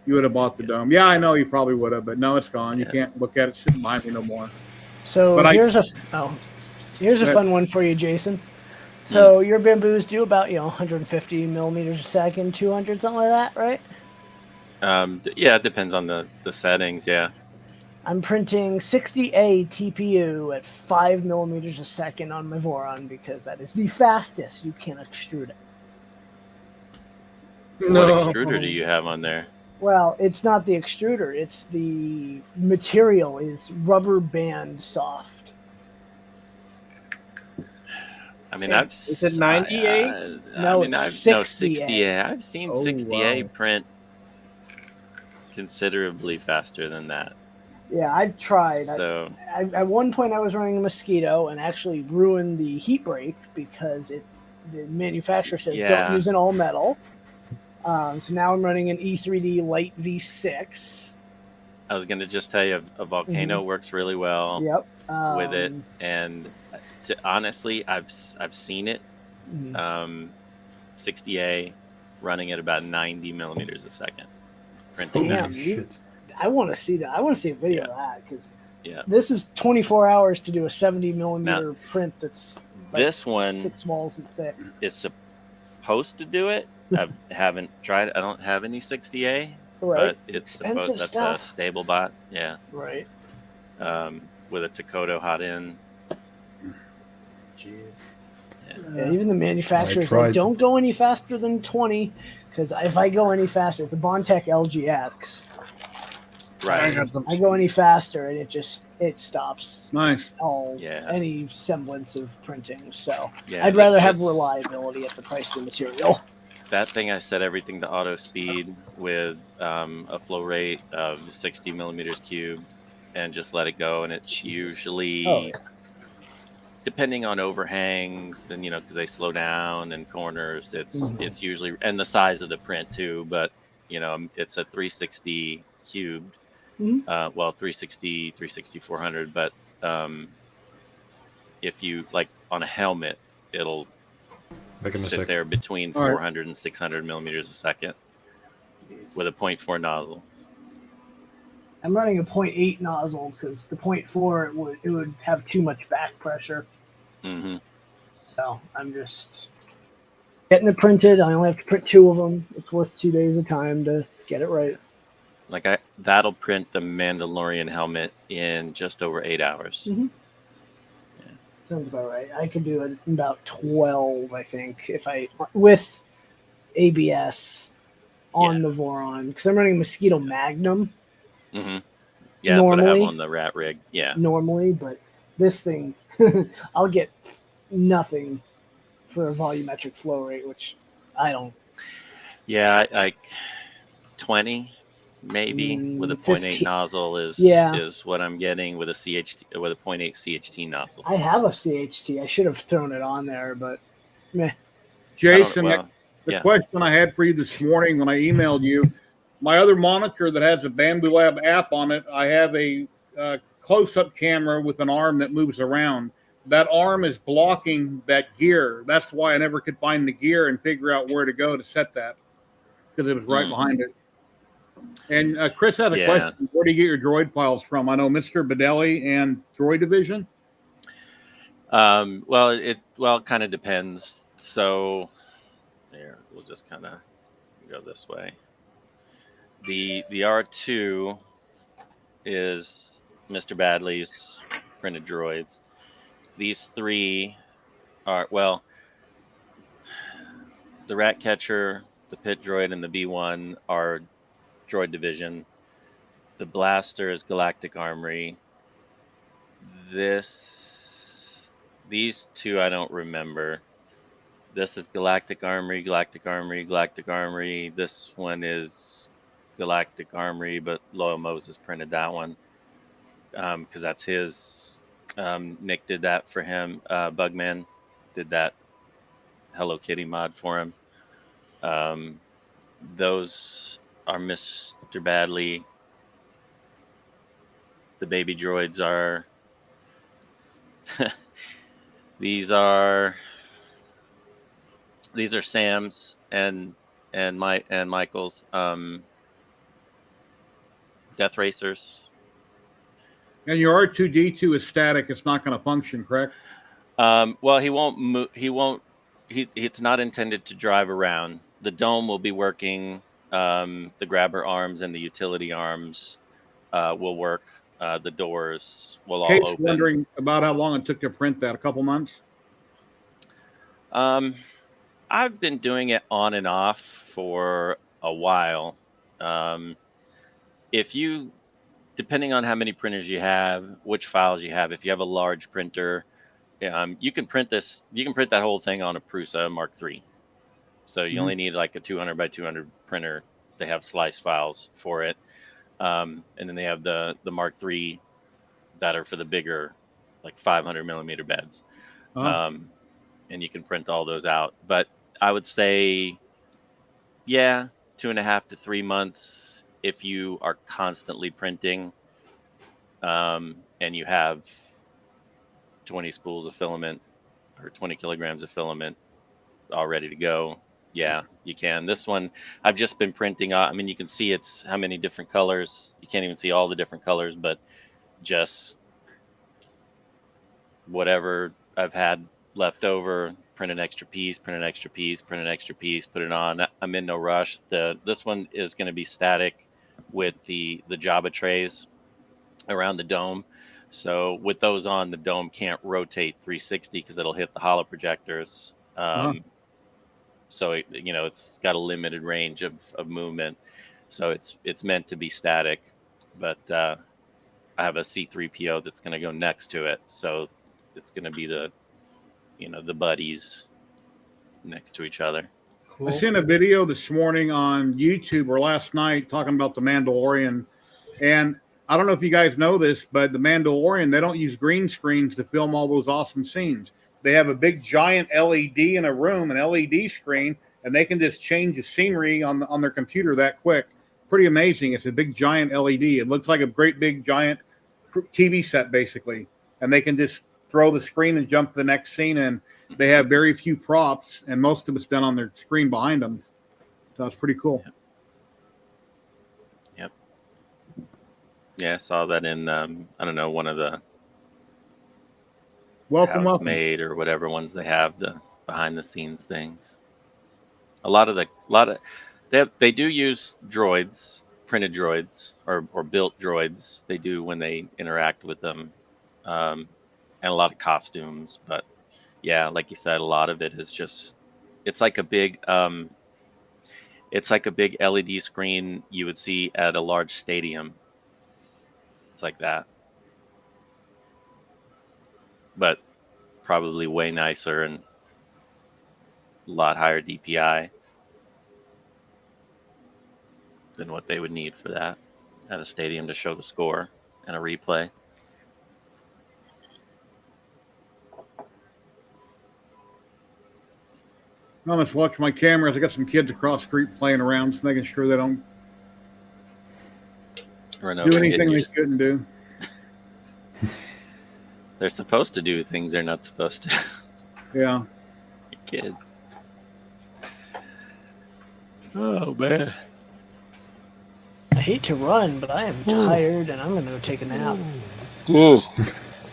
You would have bought the dome. Yeah, I know you probably would have, but no, it's gone. You can't look at it sitting behind me no more. So here's a fun one for you, Jason. So your bamboos do about 150 millimeters a second, 200, something like that, right? Yeah, it depends on the settings. Yeah. I'm printing 60A TPU at 5 millimeters a second on my Voron because that is the fastest you can extrude it. What extruder do you have on there? Well, it's not the extruder. It's the material is rubber band soft. I mean, Yeah. Is it 90A? No, it's 60A. 60A. I've seen Oh, 60A wow. print considerably faster than that. Yeah, I've tried. So At one point, I was running a Mosquito and actually ruined the heat break because the manufacturer says Yeah. don't use an all metal. So now I'm running an E3D Light V6. I was gonna just tell you, a Volcano works really well Yep. with it, and honestly, I've seen it, 60A, running at about 90 millimeters a second. Printing Damn, nice. Shit. I want to see that. I want to see a video of that because Yeah. this is 24 hours to do a 70 millimeter print that's like This one 6 walls and thick. is supposed to do it. I haven't tried. I don't have any 60A, Right. but it's expensive supposed. That's stuff. a stable bot. Yeah. Right. With a Takoto hot in. Jeez. Yeah. Yeah, even the manufacturers tried. like, don't go any faster than 20 because if I go any faster, the Bondtech LGX, Right. I go any faster and it stops Nice. any semblance of printing. So Yeah, I'd rather have this- reliability at the price of the material. That thing, I set everything to auto speed with a flow rate of 60 millimeters cubed, and just let it go. And it's usually, depending on overhangs and because they slow down and corners, it's usually, and the size of the print too. But it's a 360 cubed. 360, 360, 400. But if you like on a helmet, it'll sit there between 400 and 600 millimeters a second with a 0.4 nozzle. I'm running a 0.8 nozzle because the 0.4 it would have too much back pressure. So I'm just getting it printed. I only have to print 2 of them. It's worth 2 days of time to get it right. Like that'll print the Mandalorian helmet in just over 8 hours. Sounds about right. I could do it in about 12, I think, if I with ABS on the Voron because I'm running Mosquito Magnum. Yeah, that's what I have on the rat rig. Yeah, normally, but this thing, I'll get nothing for a volumetric flow rate, which I don't. Yeah, like 20 maybe with a 0.8 nozzle is what I'm getting with a CHT with a 0.8 CHT nozzle. I have a CHT. I should have thrown it on there, but meh. Jason, the question I had for you this morning when I emailed you, my other monitor that has a Bamboo Lab app on it, I have a close-up camera with an arm that moves around. That arm is blocking that gear. That's why I never could find the gear and figure out where to go to set that because it was right behind it. And Chris had a question. Where do you get your droid files from? I know Mr. Bedelli and Droid Division. Well, it kind of depends. So there, we'll just kind of go this way. The R2 is Mr. Badley's printed droids. These 3 are, the Rat Catcher, the Pit Droid, and the B1 are Droid Division. The Blaster is Galactic Armory. These 2 I don't remember. This is Galactic Armory, Galactic Armory, Galactic Armory. This one is Galactic Armory, but Loyal Moses printed that one because that's his. Nick did that for him. Bugman did that Hello Kitty mod for him. Those are Mr. Badley. The baby droids are these are Sam's and Michael's Death Racers. And your R2D2 is static; it's not going to function, correct? Well, he won't move. It's not intended to drive around. The dome will be working. The grabber arms and the utility arms will work. The doors will all open. Wondering about how long it took to print that. A couple months. I've been doing it on and off for a while. Depending on how many printers you have, which files you have, if you have a large printer, You can print this. You can print that whole thing on a Prusa Mark III. So you only need like a 200 by 200 printer. They have slice files for it, and then they have the Mark III that are for the bigger, like 500 millimeter beds. And you can print all those out. But I would say, 2.5 to 3 months if you are constantly printing, and you have 20 spools of filament or 20 kilograms of filament all ready to go. Yeah, you can. This one, I've just been printing. I mean, you can see it's how many different colors. You can't even see all the different colors, but just whatever I've had left over, print an extra piece, print an extra piece, print an extra piece, put it on. I'm in no rush. This one is going to be static with the Java trays around the dome. So with those on, the dome can't rotate 360 because it'll hit the hollow projectors. So it's got a limited range of movement. So it's meant to be static, but I have a C3PO that's going to go next to it. So it's going to be the buddies next to each other. Cool. I seen a video this morning on YouTube or last night talking about the Mandalorian, and I don't know if you guys know this, but the Mandalorian, they don't use green screens to film all those awesome scenes. They have a big giant LED in a room, an LED screen, and they can just change the scenery on their computer that quick. Pretty amazing. It's a big giant LED. It looks like a great big giant TV set basically, and they can just throw the screen and jump to the next scene, and they have very few props, and most of it's done on their screen behind them. So it's pretty cool. Yep. Yeah, I saw that in I don't know, one of the Welcome Made or whatever ones they have, the behind the scenes things. They do use droids, printed droids or built droids. They do when they interact with them, and a lot of costumes. But yeah, like you said, a lot of it is just it's like a big LED screen you would see at a large stadium. It's like that. But probably way nicer and a lot higher DPI than what they would need for that at a stadium to show the score and a replay. I'm just watching my cameras. I got some kids across the street playing around, just making sure they don't do anything they shouldn't do. They're supposed to do things they're not supposed to. Yeah. Kids. Oh, man. I hate to run, but I am tired, and I'm going to go take a nap.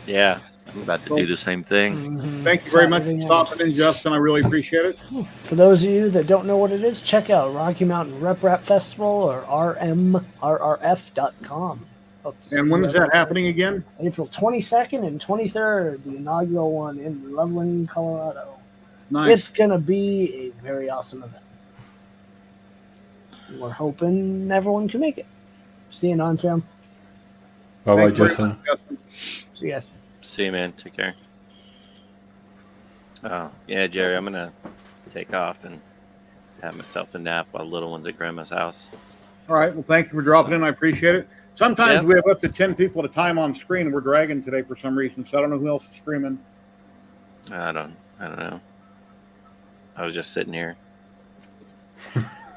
Yeah, I'm about to do the same thing. Thank you very much for stopping in, Justin. I really appreciate it. For those of you that don't know what it is, check out Rocky Mountain Rep Rap Festival or rmrrf.com. And when is that happening again? April 22nd and 23rd, the inaugural one in Loveland, Colorado. Nice. It's going to be a very awesome event. We're hoping everyone can make it. See you on film. Bye-bye, Justin. See you guys. See you, man. Take care. Oh, yeah, Jerry, I'm going to take off and have myself a nap while the little one's at Grandma's house. All right. Well, thank you for dropping in. I appreciate it. Sometimes we have up to 10 people at a time on screen, and we're dragging today for some reason, so I don't know who else is screaming. I don't know. I was just sitting here.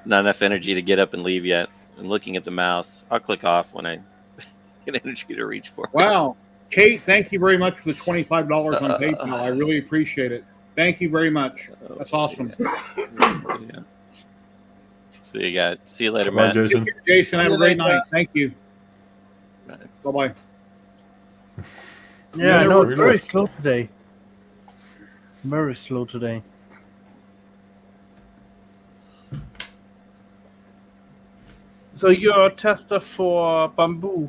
Not enough energy to get up and leave yet. I'm looking at the mouse. I'll click off when I get energy to reach for it. Wow. Kate, thank you very much for the $25 on PayPal. I really appreciate it. Thank you very much. That's awesome. Yeah. So you got. See you later, Bye, Matt. Jason. Jason, have a great night. Thank you. Bye-bye. Yeah, I know it's very slow today. Very slow today. So you're a tester for bamboo?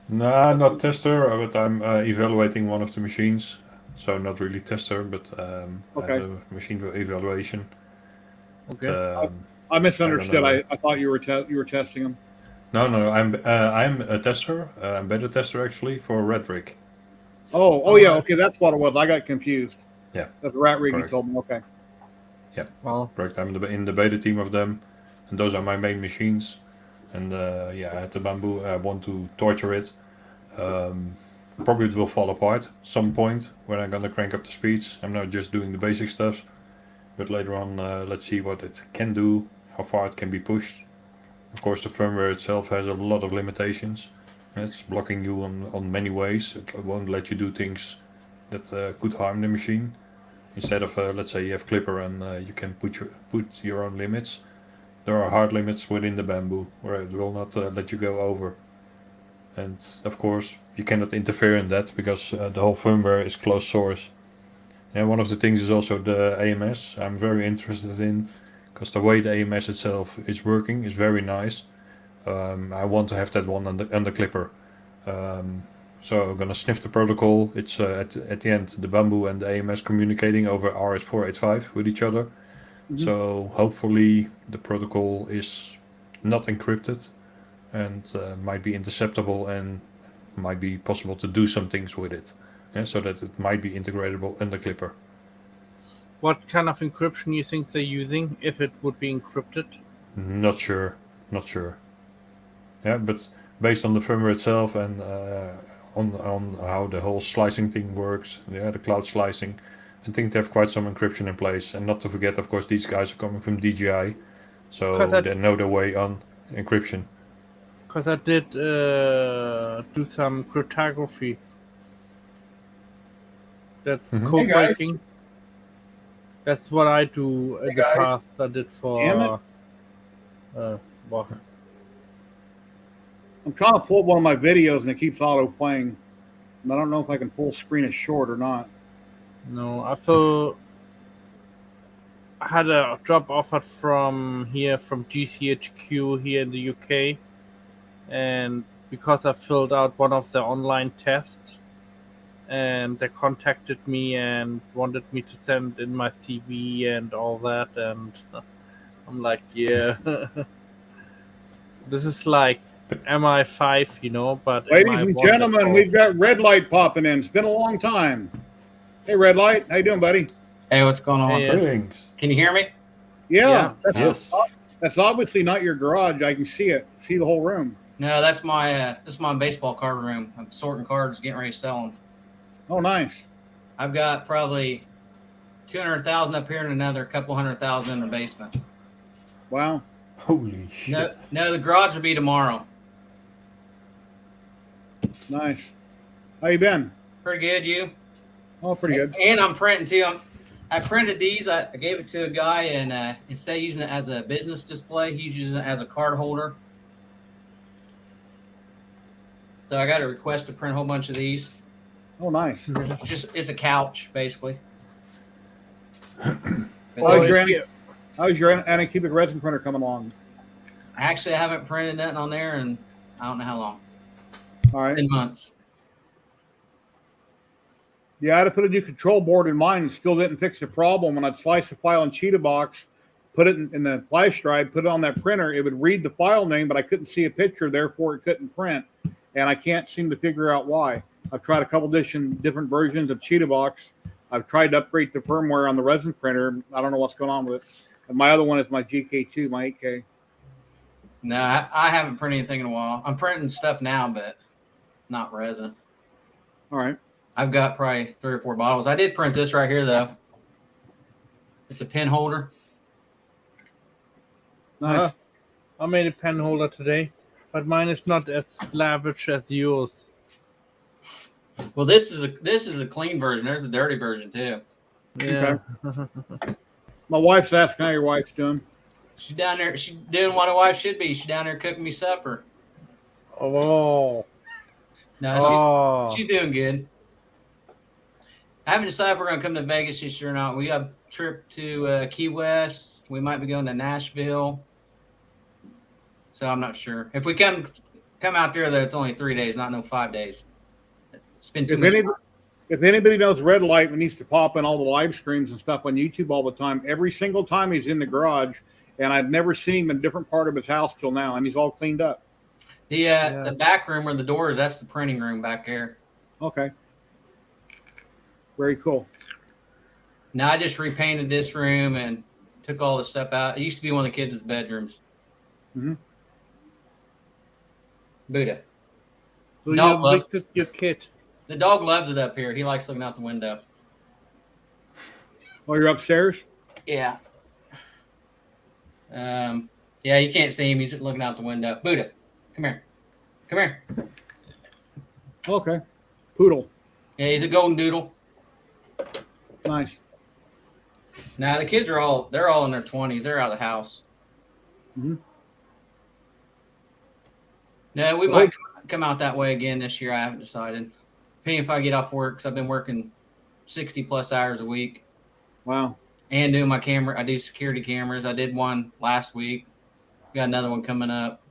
No, not tester, but I'm evaluating one of the machines. So not really tester, but I have a machine for evaluation. Okay. But, I misunderstood. I thought you were testing them. No, I'm a tester. I'm beta tester actually for Red Rig. Oh yeah, okay, that's what it was. I got confused. Yeah. That's rat rig you Correct. told me. Okay. Yeah. Well, Correct. I'm in the beta team of them, and those are my main machines. And yeah, I had the bamboo. I want to torture it. Probably it will fall apart some point when I'm gonna crank up the speeds. I'm not just doing the basic stuff, but later on, let's see what it can do, how far it can be pushed. Of course, the firmware itself has a lot of limitations. It's blocking you on many ways. It won't let you do things that could harm the machine. Instead of, let's say you have Clipper and you can put your own limits. There are hard limits within the bamboo where it will not let you go over. And of course, you cannot interfere in that because the whole firmware is closed source. And one of the things is also the AMS. I'm very interested in because the way the AMS itself is working is very nice. I want to have that one under Clipper. So I'm gonna sniff the protocol. It's at the end the bamboo and the AMS communicating over RS485 with each other. So hopefully the protocol is not encrypted and might be interceptable and might be possible to do some things with it. Yeah, so that it might be integratable under Clipper. what kind of encryption you think they're using, if it would be encrypted? Not sure. Yeah, but based on the firmware itself and on how the whole slicing thing works, yeah, the cloud slicing, I think they have quite some encryption in place. And not to forget, of course, these guys are coming from DJI, so they know their way on encryption. Because I did do some cryptography. That's code breaking. That's what I do in the past. I did for. Well, I'm trying to pull up one of my videos and it keeps auto playing. I don't know if I can pull screen as short or not. no, I had a job offered from GCHQ here in the UK, and because I filled out one of the online tests, and they contacted me and wanted me to send in my CV and all that, and I'm like, yeah, this is like MI5, you know, but Ladies and gentlemen, we've got Red Light popping in. It's been a long time. Hey, Red Light. How you doing, buddy? Hey, what's going on? Hey, Can you hear me? Yeah. Yes. That's obviously not your garage. I can see it. See the whole room. No, that's my baseball card room. I'm sorting cards, getting ready to sell them. Oh, nice. I've got probably 200,000 up here and another couple 100,000 in the basement. Wow. Holy shit. No, the garage will be tomorrow. Nice. How you been? Pretty good, you? Oh, pretty good. And I'm printing too. I printed these. I gave it to a guy, and instead of using it as a business display, he's using it as a card holder. So I got a request to print a whole bunch of these. Oh, nice. It's a couch, basically. How's your anicubic resin printer coming along? Actually, I haven't printed nothing on there, and I don't know how long. All right. 10 months. Yeah, I had to put a new control board in mine and still didn't fix the problem. When I'd slice the file in Cheetah Box, put it in the flash drive, put it on that printer, it would read the file name, but I couldn't see a picture, therefore it couldn't print. And I can't seem to figure out why. I've tried a couple different versions of Cheetah Box. I've tried to upgrade the firmware on the resin printer. I don't know what's going on with it. And my other one is my GK2, my 8K. No, I haven't printed anything in a while. I'm printing stuff now, but not resin. All right. I've got probably 3 or 4 bottles. I did print this right here, though. It's a pen holder. Nice. I made a pen holder today, but mine is not as lavish as yours. Well, this is the clean version. There's a dirty version too. Yeah. Okay. My wife's asking how your wife's doing. She's down there. She's doing what a wife should be. She's down there cooking me supper. Oh. No, she's doing good. I haven't decided if we're going to come to Vegas this year or not. We got a trip to Key West. We might be going to Nashville. So I'm not sure. If we come out there, though, it's only 3 days, not no 5 days. Spend too much time. If anybody knows Red Light and needs to pop in all the live streams and stuff on YouTube all the time, every single time he's in the garage, and I've never seen him in a different part of his house till now, and he's all cleaned up. The back room where the door is, that's the printing room back there. Okay. Very cool. Now I just repainted this room and took all the stuff out. It used to be one of the kids' bedrooms. Mm-hmm. Buddha. So you evicted your kid. The dog loves it up here. He likes looking out the window. Oh, you're upstairs? Yeah. Yeah, you can't see him. He's looking out the window. Buddha, come here. Come here. Okay. Poodle. Yeah, he's a golden doodle. Nice. Now the kids are all in their 20s. They're out of the house. Mm-hmm. No, we might come out that way again this year. I haven't decided. Depending if I get off work, because I've been working 60 plus hours a week. Wow. And doing my camera. I do security cameras. I did one last week. Got another one coming up.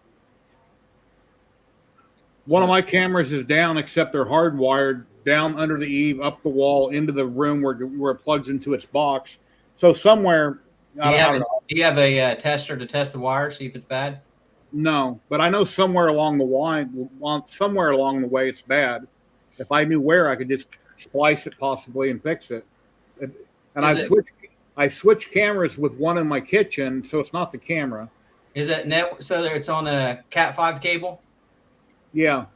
One of my cameras is down, except they're hardwired down under the eave, up the wall, into the room where it plugs into its box. So somewhere, Do you have a tester to test the wire, see if it's bad? No, but I know somewhere along the way it's bad. If I knew where, I could just splice it possibly and fix it. And I've switched cameras with one in my kitchen, so it's not the camera. Is it so that it's on a Cat 5 cable? Yeah,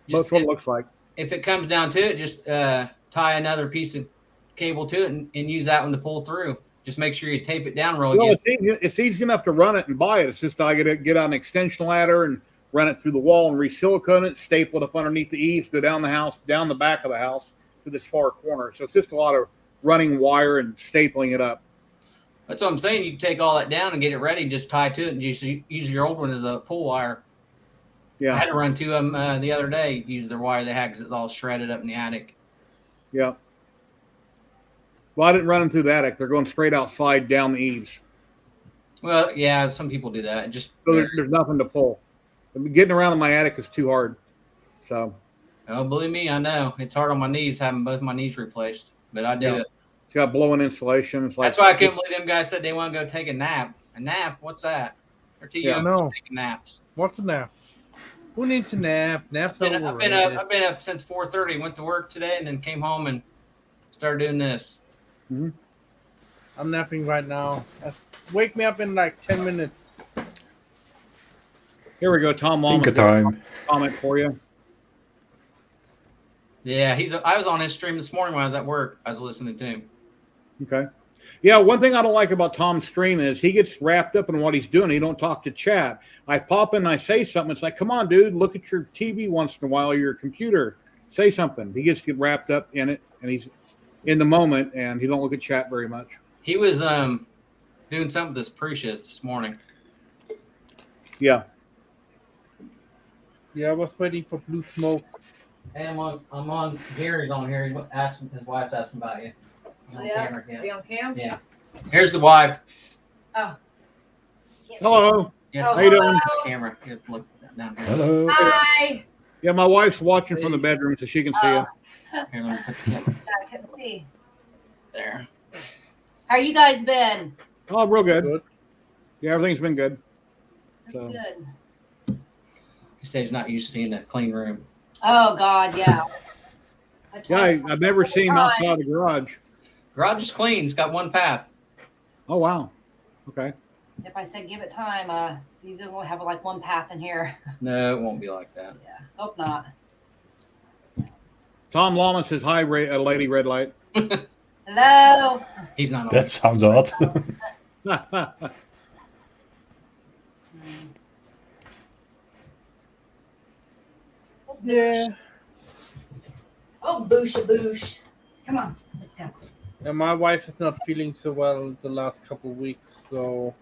that's what it looks like. If it comes down to it, just tie another piece of cable to it and use that one to pull through. Just make sure you tape it down real good. It's easy enough to run it and buy it. It's just I got to get out an extension ladder and run it through the wall and re-silicone it, staple it up underneath the eaves, go down the house, down the back of the house to this far corner. So it's just a lot of running wire and stapling it up. That's what I'm saying. You take all that down and get it ready, just tie to it, and use your old one as a pull wire. Yeah, I had to run two of them the other day. Use their wire they had because it's all shredded up in the attic. Yeah. Well, I didn't run them through the attic. They're going straight outside down the eaves. Well, yeah, some people do that. So there's nothing to pull. Getting around in my attic is too hard. So. Oh, believe me, I know. It's hard on my knees, having both my knees replaced. But I do it. It's got blowing insulation. It's like, that's why I couldn't believe them guys said they want to go take a nap. A nap? What's that? They're too young to take naps. What's a nap? Who needs a nap? Naps overrated. I've been up since 4:30. Went to work today and then came home and started doing this. Mm-hmm. I'm napping right now. Wake me up in like 10 minutes. Here we go. Tom Long. Comment for you. Yeah, I was on his stream this morning when I was at work. I was listening to him. Okay. Yeah, one thing I don't like about Tom's stream is he gets wrapped up in what he's doing. He don't talk to chat. I pop in and I say something. It's like, come on, dude, look at your TV once in a while, your computer. Say something. He gets wrapped up in it, and he's in the moment, and he don't look at chat very much. He was doing something with this Prusa this morning. Yeah. Yeah, I was waiting for blue smoke. Hey, I'm on. Gary's on here. His wife's asking about you. Camera, Are you on cam? Yeah. Here's the wife. Oh. Hello. Yeah, how you doing? Camera. Look down here. Hello. Hi. Yeah, my wife's watching from the bedroom so she can see you. Here, let me put you I couldn't see. there. How you guys been? Oh, real good. Yeah, everything's been good. That's good. He says he's not used to seeing a clean room. Oh God, yeah. Yeah, I've never seen him outside the garage. Garage is clean. It's got one path. Oh wow. Okay. If I said give it time, these are gonna have like one path in here. No, it won't be like that. Yeah, hope not. Tom Lawman says hi, Lady Red Light. Hello. He's not on. That sounds odd. Yeah. Oh, boosh. Come on, let's go. Yeah, my wife is not feeling so well the last couple of weeks, so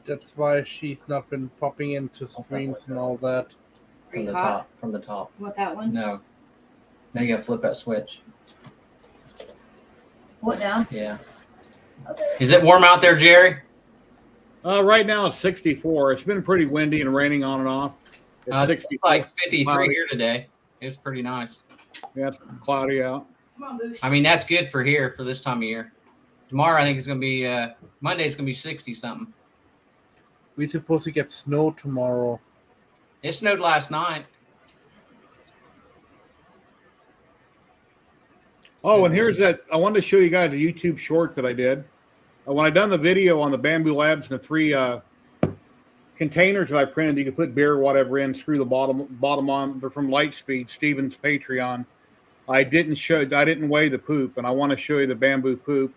that's why she's not been popping into streams and all that. From the top. From the top. What, that one? No. Now you gotta flip that switch. What down? Yeah. Is it warm out there, Jerry? Right now it's 64. It's been pretty windy and raining on and off. It's like 53 here today. It's pretty nice. Yeah, it's cloudy out. Come on, Boosh. I mean, that's good for here for this time of year. Tomorrow, I think it's going to be, Monday, it's going to be 60 something. We're supposed to get snow tomorrow. It snowed last night. Oh, and here's that. I wanted to show you guys a YouTube short that I did. When I done the video on the Bamboo Labs and the 3 containers that I printed, you could put beer or whatever in, screw the bottom on. They're from Lightspeed, Steven's Patreon. I didn't weigh the poop, and I want to show you the bamboo poop.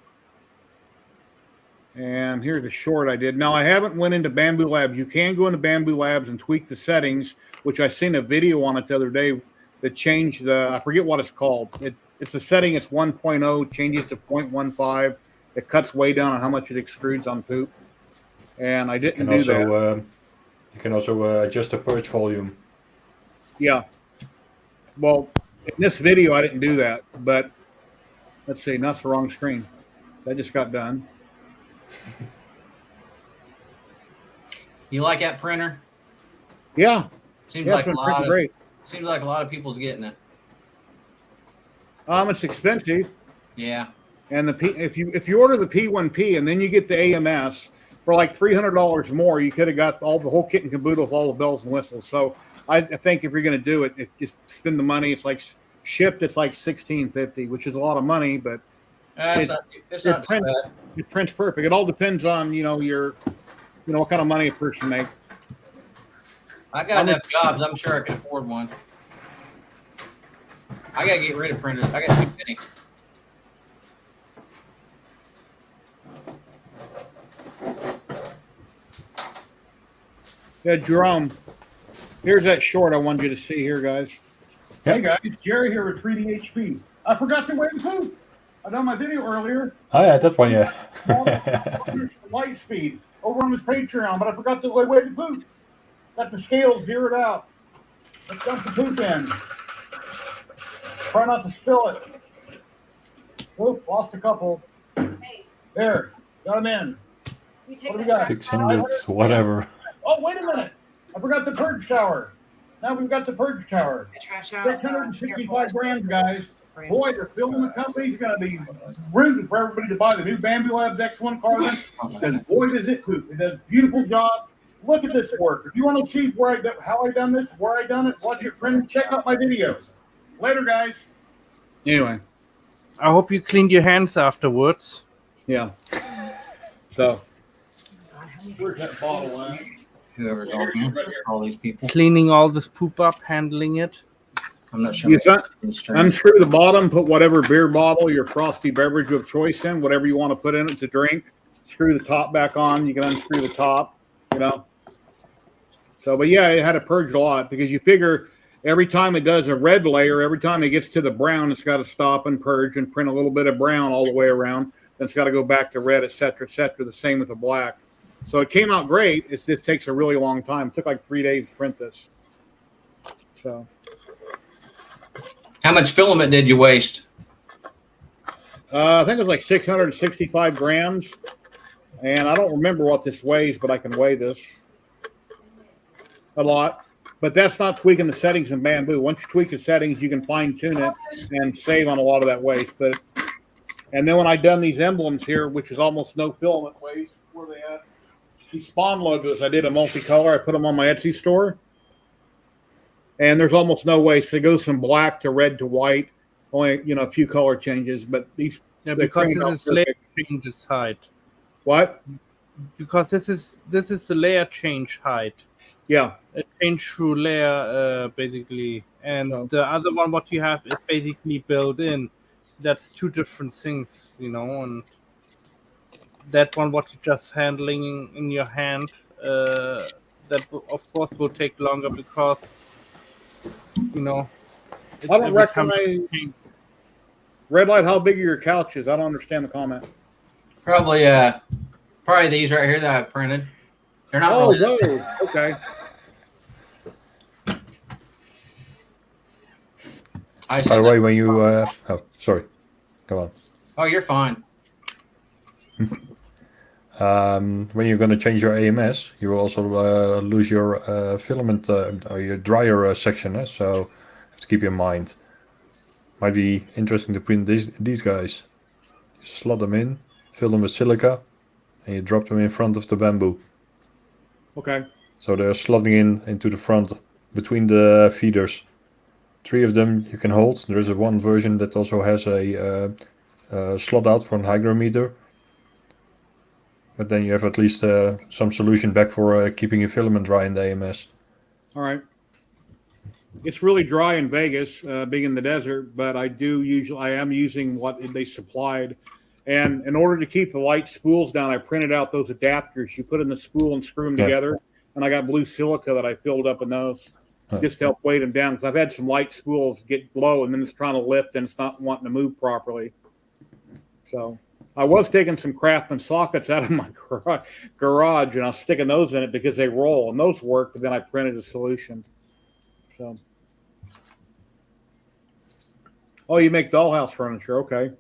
And here's a short I did. Now, I haven't went into Bamboo Labs. You can go into Bamboo Labs and tweak the settings, which I seen a video on it the other day that changed the, I forget what it's called. It's a setting, it's 1.0, changes to 0.15. It cuts way down on how much it extrudes on poop. And I didn't do that. You can also adjust the purge volume. Yeah. Well, in this video, I didn't do that. But let's see, that's the wrong screen. That just got done. You like that printer? Yeah. Seems like a lot of people's getting it. It's expensive. Yeah. And if you order the P1P and then you get the AMS for like $300 more, you could have got the whole kit and caboodle with all the bells and whistles. So I think if you're going to do it, just spend the money. It's like shipped. It's like $16.50, which is a lot of money, but it's not too bad. It prints perfect. It all depends on what kind of money a person makes. I got enough jobs. I'm sure I can afford one. I gotta get rid of printers. I got too many. Yeah, Jerome. Here's that short I wanted you to see here, guys. Yep. Hey guys, Jerry here with 3DHP. I forgot to weigh the poop. I done my video earlier. Oh yeah, that one, yeah. Lightspeed over on his Patreon, but I forgot to weigh the poop. Got the scales zeroed out. Let's dump the poop in. Try not to spill it. Oop, lost a couple. Hey. There, got them in. We take what do we got? 600, whatever. Oh, wait a minute. I forgot the purge tower. Now we've got the purge tower. The trash out. 665 grams, guys. Boy, the filament company's going to be rooting for everybody to buy the new Bamboo Labs X1 carbon. Because boy, does it poop. It does a beautiful job. Look at this work. If you want to see how I done this, where I done it, watch it print, check out my videos. Later, guys. Anyway. I hope you cleaned your hands afterwards. Yeah. So, where's that bottle at? Whoever's on here, all these people. Cleaning all this poop up, handling it. I'm not sure. You unscrew the bottom, put whatever beer bottle, your frosty beverage of choice in, whatever you want to put in it to drink. Screw the top back on. You can unscrew the top, So, but yeah, it had to purge a lot because you figure every time it does a red layer, every time it gets to the brown, it's got to stop and purge and print a little bit of brown all the way around. Then it's got to go back to red, et cetera, et cetera. The same with the black. So it came out great. It just takes a really long time. It took like 3 days to print this. So. How much filament did you waste? I think it was like 665 grams. And I don't remember what this weighs, but I can weigh this a lot. But that's not tweaking the settings in Bamboo. Once you tweak the settings, you can fine tune it and save on a lot of that waste. And then when I done these emblems here, which is almost no filament waste, where they at? These Spawn logos, I did a multicolor. I put them on my Etsy store. And there's almost no waste. It goes from black to red to white. Only, a few color changes. But these... Yeah, because this is layer changes height. What? Because this is the layer change height. Yeah. It change through layer, basically. And the other one, what you have, is basically built in. That's two different things, and that one, what you're just handling in your hand, that of course will take longer because, I don't recognize. Red light, how big are your couches? I don't understand the comment. Probably these right here that I printed. They're not. Oh, really okay. By the way, when you oh, sorry, go on. Oh, you're fine. When you're going to change your AMS, you will also lose your filament or your dryer section, so you have to keep in mind. Might be interesting to print these guys. You slot them in, fill them with silica, and you drop them in front of the bamboo. Okay. So they're slotting into the front between the feeders. 3 of them you can hold. There's one version that also has a slot out for an hygrometer. But then you have at least some solution back for keeping your filament dry in the AMS. All right. It's really dry in Vegas, being in the desert, but I am using what they supplied. And in order to keep the light spools down, I printed out those adapters. You put in the spool and screw them together. And I got blue silica that I filled up in those just to help weight them down. Because I've had some light spools get low and then it's trying to lift and it's not wanting to move properly. So I was taking some Craftsman sockets out of my garage and I was sticking those in it because they roll. And those worked, but then I printed a solution. So, oh, you make dollhouse furniture, okay?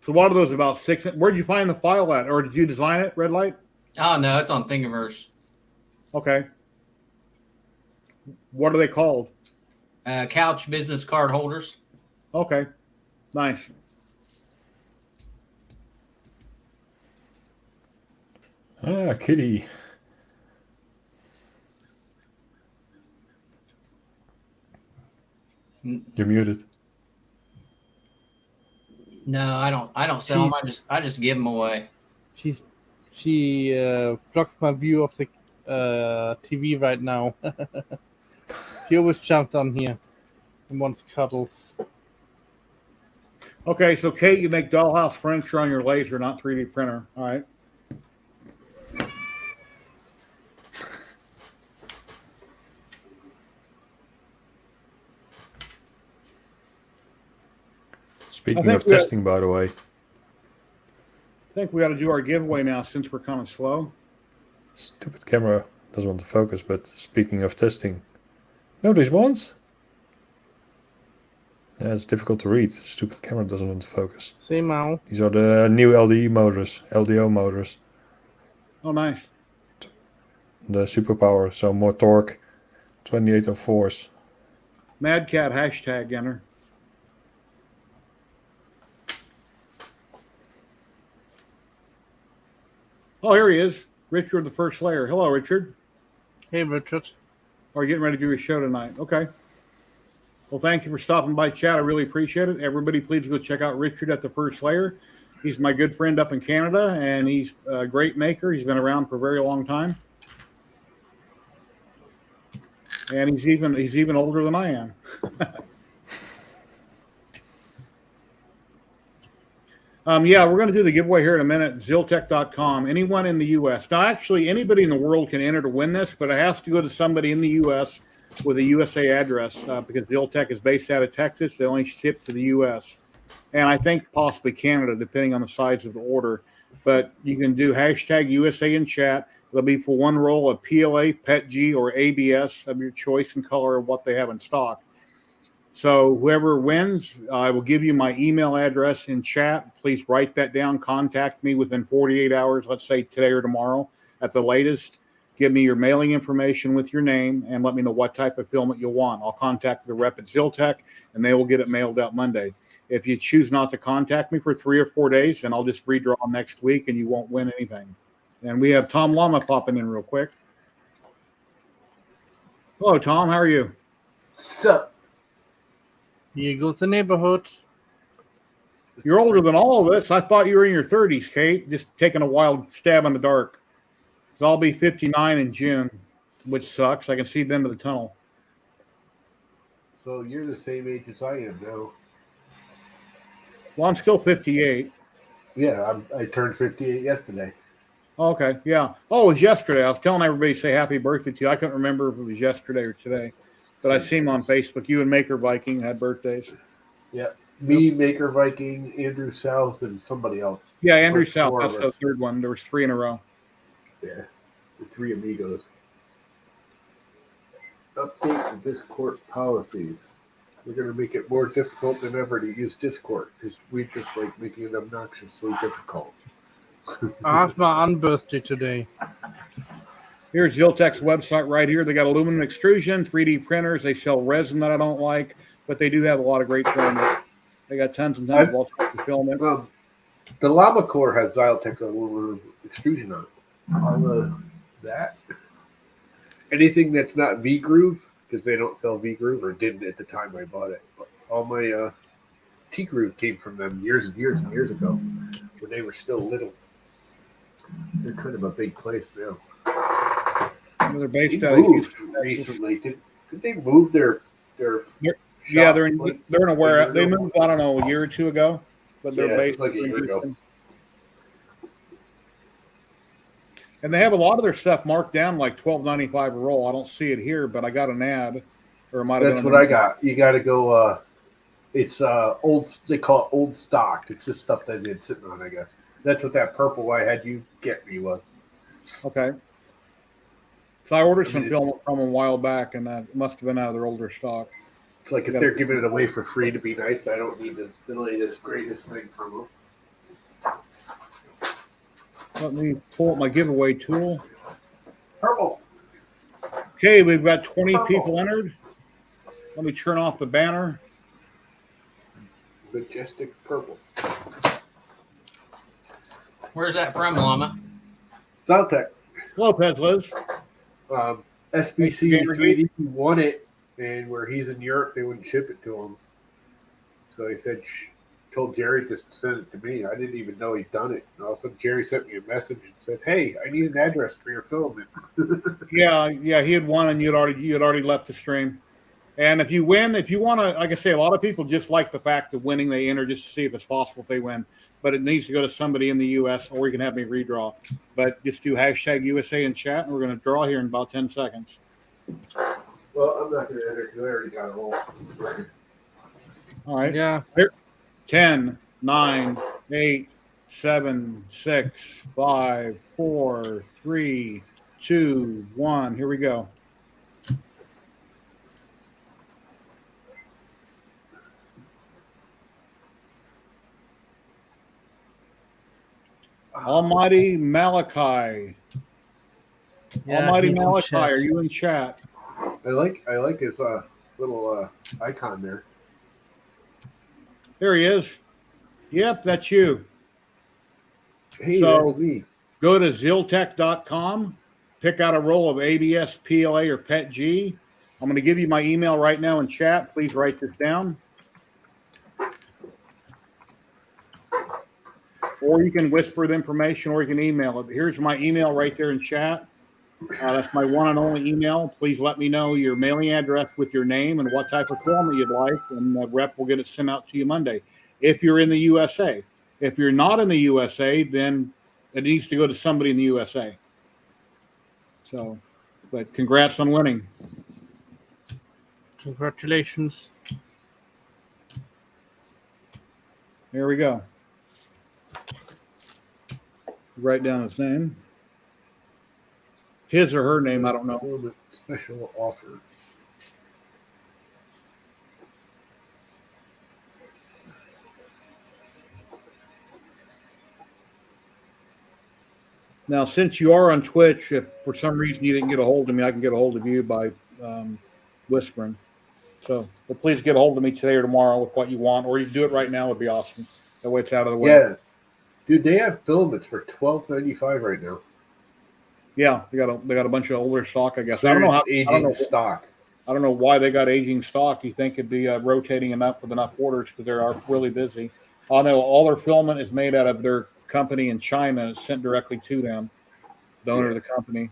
So what are those about 6? Where'd you find the file at, or did you design it? Red Light? Oh no, it's on Thingiverse. Okay. What are they called? Couch business card holders. Okay, nice. Ah, kitty. You're muted. No, I don't sell them. I just give them away. She blocks my view of the TV right now. She always jumped on here and wants cuddles. Okay, so Kate, you make dollhouse furniture on your laser, not 3D printer. All right. Speaking of testing, by the way. I think we got to do our giveaway now since we're kind of slow. Stupid camera doesn't want to focus, but speaking of testing. Nobody's once? Yeah, it's difficult to read. Stupid camera doesn't want to focus. Same now. These are the new LDO motors. Oh, nice. The superpower, so more torque, 2804s. Mad Cat hashtag enter. Oh, here he is. Richard, the first layer. Hello, Richard. Hey, Richard. Are you getting ready to do your show tonight? Okay. Well, thank you for stopping by, chat. I really appreciate it. Everybody, please go check out Richard at the first layer. He's my good friend up in Canada, and he's a great maker. He's been around for a very long time. And he's even older than I am. Yeah, we're going to do the giveaway here in a minute. Ziltech.com. Anyone in the U.S. Now, actually, anybody in the world can enter to win this, but it has to go to somebody in the U.S. with a USA address because Ziltech is based out of Texas. They only ship to the U.S. and I think possibly Canada, depending on the size of the order. But you can do hashtag USA in chat. It'll be for one roll of PLA, PETG, or ABS of your choice and color of what they have in stock. So whoever wins, I will give you my email address in chat. Please write that down. Contact me within 48 hours, let's say today or tomorrow at the latest. Give me your mailing information with your name and let me know what type of filament you'll want. I'll contact the rep at Ziltech, and they will get it mailed out Monday. If you choose not to contact me for 3 or 4 days, then I'll just redraw next week, and you won't win anything. And we have Tom Lama popping in real quick. Hello, Tom. How are you? Sup? Here goes the neighborhood. You're older than all of us. I thought you were in your 30s, Kate. Just taking a wild stab in the dark. So I'll be 59 in June, which sucks. I can see the end of the tunnel. So you're the same age as I am now. Well, I'm still 58. Yeah, I turned 58 yesterday. Okay, yeah. Oh, it was yesterday. I was telling everybody to say happy birthday to you. I couldn't remember if it was yesterday or today. But I see him on Facebook. You and Maker Viking had birthdays. Yeah. Me, Maker Viking, Andrew South, and somebody else. Yeah, Andrew South. That's the third one. There was 3 in a row. Yeah. The 3 amigos. Update the Discord policies. We're going to make it more difficult than ever to use Discord because we just like making it obnoxiously difficult. I have my unbirthday today. Here's Ziltech's website right here. They got aluminum extrusion, 3D printers. They sell resin that I don't like, but they do have a lot of great filament. They got tons and tons of alternative filament. Well, the Llama Core has Ziltech aluminum extrusion on it. All of that. Anything that's not V-groove, because they don't sell V-Groove, or didn't at the time I bought it. But all my T-Groove came from them years and years and years ago when they were still little. They're kind of a big place now. They're based they out of moved Houston recently. Did they move their yeah, they're in a warehouse. They moved, I don't know, a year or two ago, but they're based like a in year Houston. ago. And they have a lot of their stuff marked down like $12.95 a roll. I don't see it here, but I got an ad, or it might have been. That's what I got. You got to go. It's old. They call it old stock. It's just stuff that they'd sitting on, I guess. That's what that purple I had you get me was. Okay. So I ordered some filament from them a while back, and that must have been out of their older stock. It's like if they're giving it away for free to be nice, I don't need the latest, greatest thing from them. Let me pull up my giveaway tool. Purple. Okay, we've got 20 people entered. Let me turn off the banner. Majestic purple. Where's that from, Llama? Soundtech. Lopez Liz. SBC 3D won it, and where he's in Europe, they wouldn't ship it to him. So he said, told Jerry to send it to me. I didn't even know he'd done it. And all of a sudden, Jerry sent me a message and said, "Hey, I need an address for your filament." yeah, he had won, and you had already left the stream. And if you win, if you want to, like I say, a lot of people just like the fact of winning. They enter just to see if it's possible if they win. But it needs to go to somebody in the U.S., or you can have me redraw. But just do #USA in chat, and we're going to draw here in about 10 seconds. Well, I'm not going to enter because I already got a roll. All right. Yeah. Here. 10, 9, 8, 7, 6, 5, 4, 3, 2, 1. Here we go. Almighty Malachi. Yeah, Almighty he's in Malachi, chat. are you in chat? I like his little icon there. There he is. Yep, that's you. Hey, so that's me. Go to ziltech.com, pick out a roll of ABS, PLA, or PET-G. I'm going to give you my email right now in chat. Please write this down. Or you can whisper the information, or you can email it. Here's my email right there in chat. That's my one and only email. Please let me know your mailing address with your name and what type of filament you'd like, and the rep will get it sent out to you Monday. If you're in the USA. If you're not in the USA, then it needs to go to somebody in the USA. So, but congrats on winning. Congratulations. There we go. Write down his name. His or her name, I don't know. Special offer. Now, since you are on Twitch, if for some reason you didn't get a hold of me, I can get a hold of you by whispering. So, but please get a hold of me today or tomorrow with what you want, or you can do it right now. Would be awesome. That way it's out of the way. Yeah, dude, they have filaments for $12.95 right now. Yeah, they got a bunch of older stock, I guess. I don't know how aging stock. I don't know why they got aging stock. You think it'd be rotating enough with enough orders because they are really busy. I know all their filament is made out of their company in China. It's sent directly to them, the owner of the company.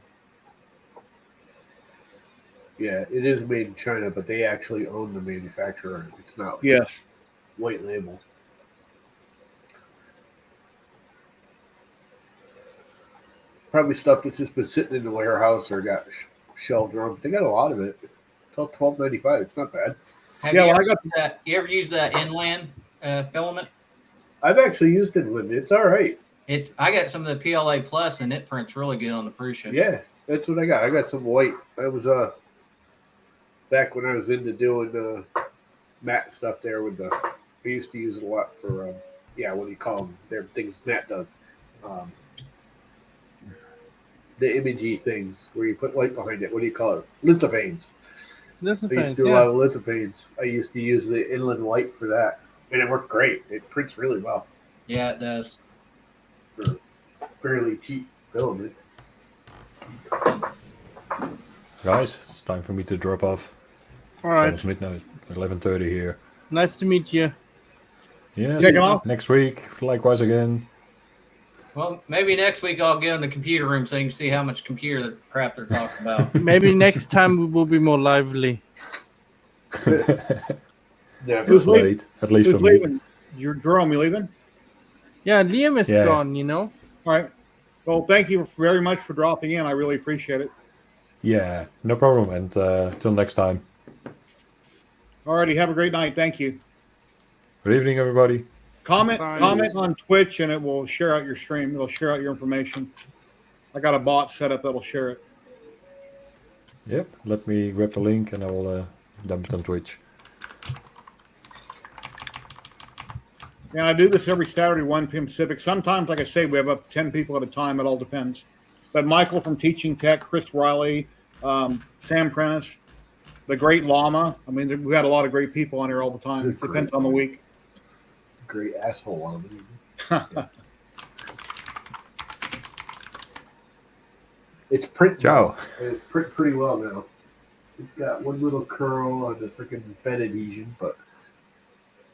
Yeah, it is made in China, but they actually own the manufacturer. It's not white label. Probably stuff that's just been sitting in the warehouse or got shelved around. They got a lot of it. It's all $12.95. It's not bad. Have you ever used that inland filament? I've actually used it with it. It's all right. I got some of the PLA Plus, and it prints really good on the Prusa. Yeah, that's what I got. I got some white. I was back when I was into doing matte stuff there with the. I used to use it a lot for what do you call them? They're things Matt does. The imagey things where you put light behind it. What do you call it? Lithophanes. I used to do a lot of lithophanes. I used to use the inland white for that, and it worked great. It prints really well. Yeah, it does. For fairly cheap filament. Guys, it's time for me to drop off. All right. It's almost midnight, 11:30 here. Nice to meet you. Yeah, Check it off. Next week, likewise again. Well, maybe next week I'll get in the computer room so you can see how much computer crap they're talking about. Maybe next time we will be more lively. It's late, at least Who's for me. leaving? You're Jerome, you leaving? Yeah, Liam is gone, you know. All right. Well, thank you very much for dropping in. I really appreciate it. Yeah, no problem. And till next time. Alrighty, have a great night. Thank you. Good evening, everybody. Comment on Twitch, and it will share out your stream. It'll share out your information. I got a bot set up that'll share it. Yep. Let me grab the link, and I will dump it on Twitch. Yeah, I do this every Saturday, 1 p.m. Pacific. Sometimes, like I say, we have up to 10 people at a time. It all depends. But Michael from Teaching Tech, Chris Riley, Sam Prentice, the Great Llama. I mean, we've had a lot of great people on here all the time. It depends on the week. Great asshole on me. It's print. Ciao. It's print pretty well now. It's got one little curl on the freaking bed adhesion, but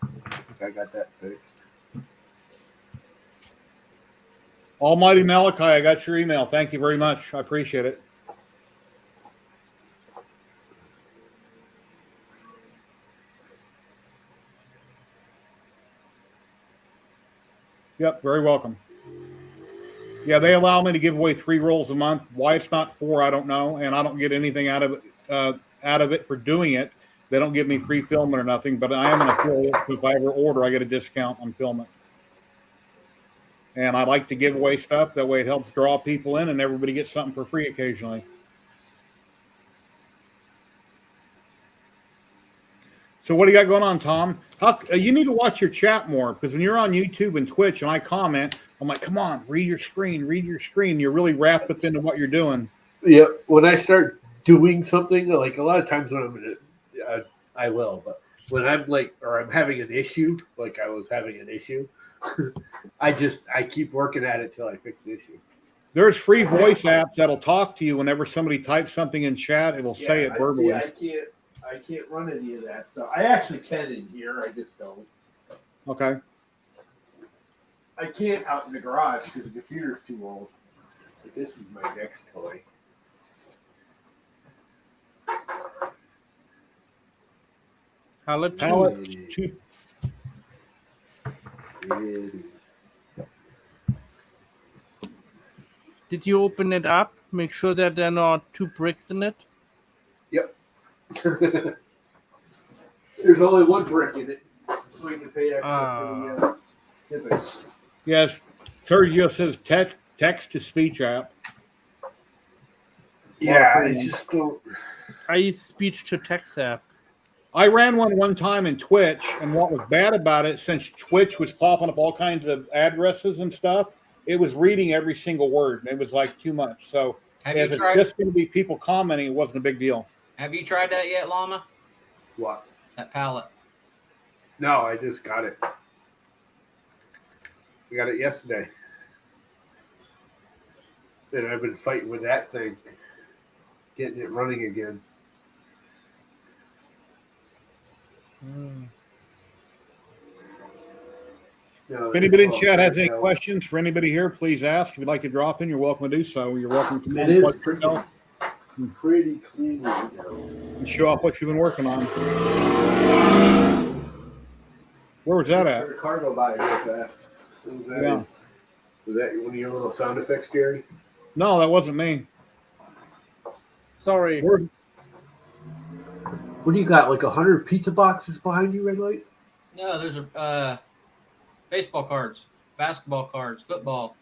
I think I got that fixed. Almighty Malachi, I got your email. Thank you very much. I appreciate it. Yep, very welcome. Yeah, they allow me to give away 3 rolls a month. Why it's not 4, I don't know, and I don't get anything out of it for doing it. They don't give me free filament or nothing, but I am an affiliate. So if I ever order, I get a discount on filament. And I like to give away stuff. That way it helps draw people in and everybody gets something for free occasionally. So what do you got going on, Tom? You need to watch your chat more, because when you're on YouTube and Twitch and I comment, I'm like, come on, read your screen, read your screen. You're really wrapped up into what you're doing. Yeah, when I start doing something, like a lot of times when I'm I will, but when I'm like, or I'm having an issue, like I was having an issue, I keep working at it till I fix the issue. There's free voice apps that'll talk to you whenever somebody types something in chat. It will say it verbally. I can't run any of that stuff. I actually can in here. I just don't. Okay. I can't out in the garage because the computer's too old. But this is my next toy. Palette 2. Did you open it up? Make sure that there are not 2 bricks in it. Yep. There's only 1 brick in it, so we can pay extra for the tipping. Yes, Sergio says text to speech app. Yeah, I just don't. I use speech to text app. I ran one time in Twitch, and what was bad about it, since Twitch was popping up all kinds of addresses and stuff, it was reading every single word, and it was like too much. So if it's just going to be people commenting, it wasn't a big deal. Have you tried that yet, Llama? What? That palette? No, I just got it. I got it yesterday. And I've been fighting with that thing, getting it running again. If anybody in chat has any questions for anybody here, please ask. If you'd like to drop in, you're welcome to do so. You're welcome to it is pretty clean right now. And show off what you've been working on. Where was that at? Car go by real fast. Was that one of your little sound effects, Jerry? No, that wasn't me. Sorry. What do you got? Like 100 pizza boxes behind you, Red Light? No, there's baseball cards, basketball cards, football.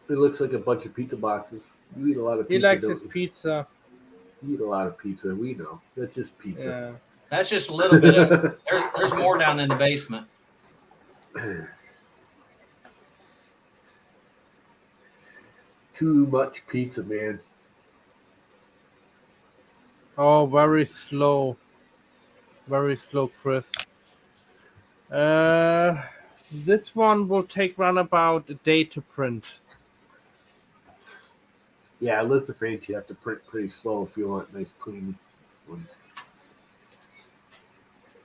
It looks like a bunch of pizza boxes. You eat a lot of pizza. He likes his pizza. You eat a lot of pizza. We know. That's just pizza. Yeah. That's just a little bit of. There's more down in the basement. Too much pizza, man. Oh, very slow. Very slow, Chris. This one will take around about a day to print. Yeah, lithophane you have to print pretty slow if you want nice clean ones.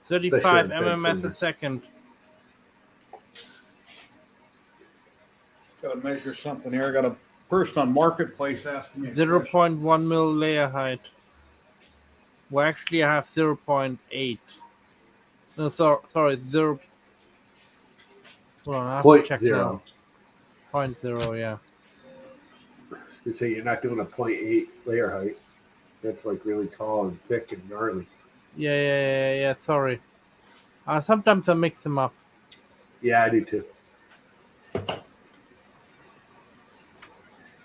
35 MMS a second. Got to measure something here. I got a person on Marketplace asking me. 0.1 mil layer height. Well, actually, I have 0.8. No, sorry, 0. Hold on, I have to check now. 0.0, yeah. I was gonna say you're not doing a 0.8 layer height. That's like really tall and thick and gnarly. Yeah. Sorry. Sometimes I mix them up. Yeah, I do too.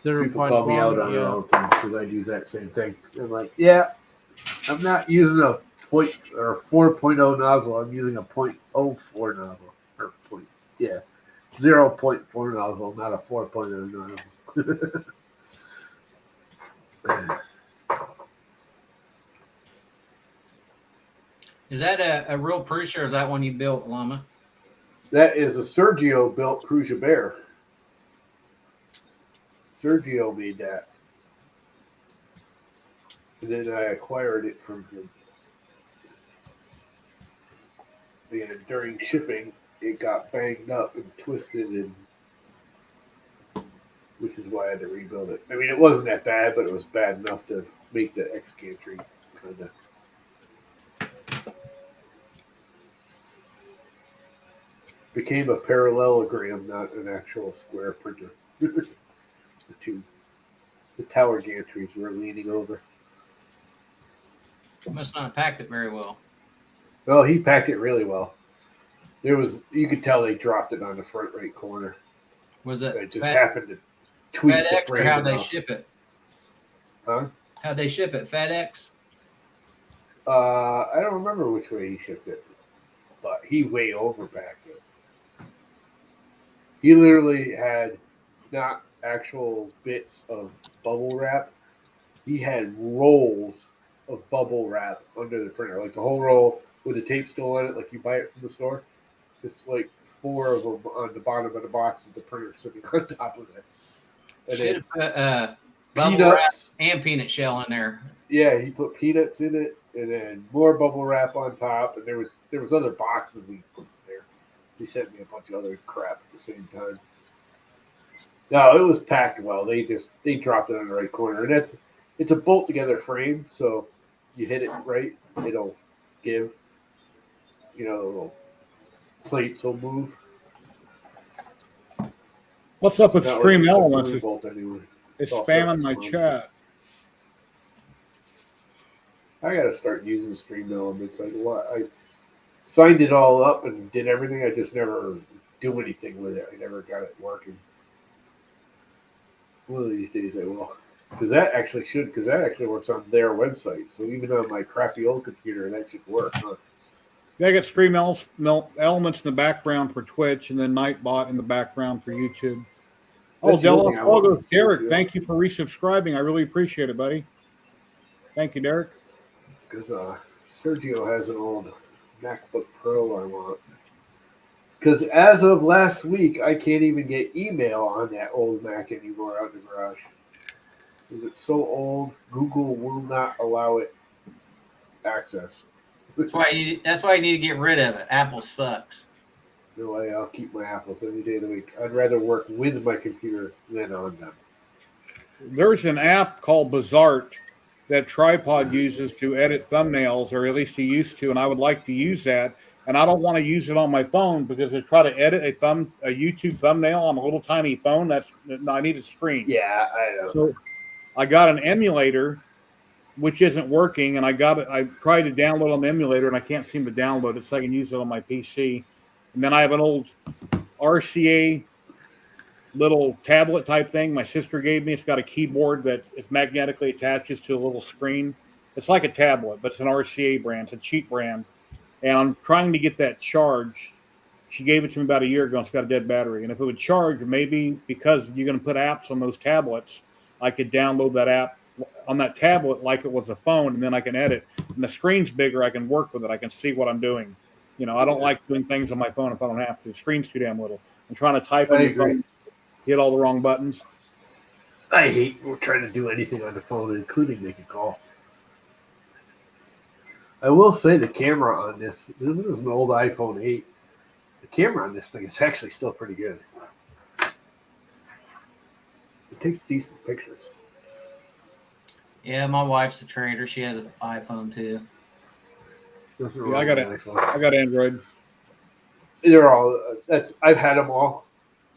People call me out on it all the time because I do that same thing. I'm like, yeah, I'm not using a 4.0 nozzle. I'm using a 0.04 nozzle. Or 0.4 nozzle, not a 4.0 nozzle. Is that a real Prusa or is that one you built, Llama? That is a Sergio built Crucia Bear. Sergio made that. And then I acquired it from him. And during shipping, it got banged up and twisted, and which is why I had to rebuild it. I mean, it wasn't that bad, but it was bad enough to make the X gantry kind of. Became a parallelogram, not an actual square printer. The tower gantries were leaning over. Must not have packed it very well. Well, he packed it really well. You could tell they dropped it on the front right corner. Was it? They just happened to tweak FedEx the frame. Or how'd they ship it? Huh? How'd they ship it? FedEx? I don't remember which way he shipped it, but he way overpacked it. He literally had not actual bits of bubble wrap. He had rolls of bubble wrap under the printer, like the whole roll with the tape still on it, like you buy it from the store. Just like 4 of them on the bottom of the box of the printer sitting on top of it. And should have put bubble wrap and peanut shell in there. Yeah, he put peanuts in it, and then more bubble wrap on top, and there was other boxes he put in there. He sent me a bunch of other crap at the same time. No, it was packed well. They dropped it on the right corner, and it's a bolt together frame, so you hit it right, it'll give. The little plates will move. What's up with Stream Elements? It's all spamming my chat. I got to start using Stream Elements. I signed it all up and did everything. I just never do anything with it. I never got it working. One of these days I will. Because that actually works on their website. So even on my crappy old computer, that should work. Huh? They got Stream Elements in the background for Twitch, and then Nightbot in the background for YouTube. Derek, thank you for resubscribing. I really appreciate it, buddy. Thank you, Derek. Because Sergio has an old MacBook Pro I want. Because as of last week, I can't even get email on that old Mac anymore out in the garage. Because it's so old, Google will not allow it access. That's why you need to get rid of it. Apple sucks. No way, I'll keep my apples any day of the week. I'd rather work with my computer than on them. There's an app called Bizart that Tripod uses to edit thumbnails, or at least he used to, and I would like to use that. And I don't want to use it on my phone because to try to edit a YouTube thumbnail on a little tiny phone, I need a screen. Yeah, I know. So I got an emulator, which isn't working, and I tried to download on the emulator, and I can't seem to download it, so I can use it on my PC. And then I have an old RCA little tablet type thing my sister gave me. It's got a keyboard that it magnetically attaches to a little screen. It's like a tablet, but it's an RCA brand. It's a cheap brand. And I'm trying to get that charged. She gave it to me about a year ago. It's got a dead battery. And if it would charge, maybe because you're going to put apps on those tablets, I could download that app on that tablet like it was a phone, and then I can edit. And the screen's bigger. I can work with it. I can see what I'm doing. I don't like doing things on my phone if I don't have to. The screen's too damn little. I'm trying to type on the phone, hit all the wrong buttons. I hate trying to do anything on the phone, including make a call. I will say the camera on this is an old iPhone 8. The camera on this thing is actually still pretty good. It takes decent pictures. Yeah, my wife's a trader. She has an iPhone too. Yeah, I got it. I got Android. They're all. I've had them all.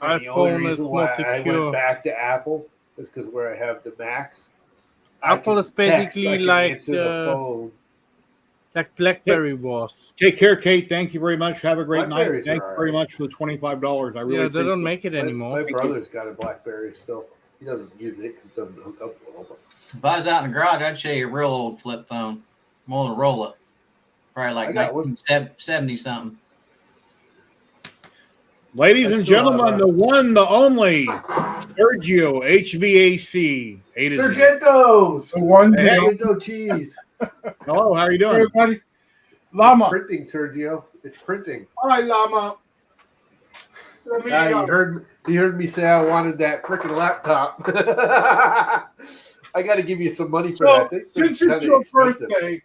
And the only iPhone is reason more why I secure. went back to Apple is because where I have the Macs. Apple is basically like answer the phone. like BlackBerry was. Take care, Kate. Thank you very much. Have a great night. Blackberries Thank are you very all right. much for the $25. I really Yeah, they appreciate don't make it anymore. My brother's got a BlackBerry still. He doesn't use it because it doesn't hook up well. But If I was out in the garage, I'd show you a real old flip phone, Motorola, probably like I got one. 1970 something. Ladies and gentlemen, the one, the only, Sergio, HVAC. Sargentos! The one Hey. Sargento cheese. Hello, how are you doing? everybody. Llama. It's printing, Sergio. It's printing. All right, Llama. Let me, You heard me say I wanted that freaking laptop. I got to give you some money for so, that. since it's your birthday,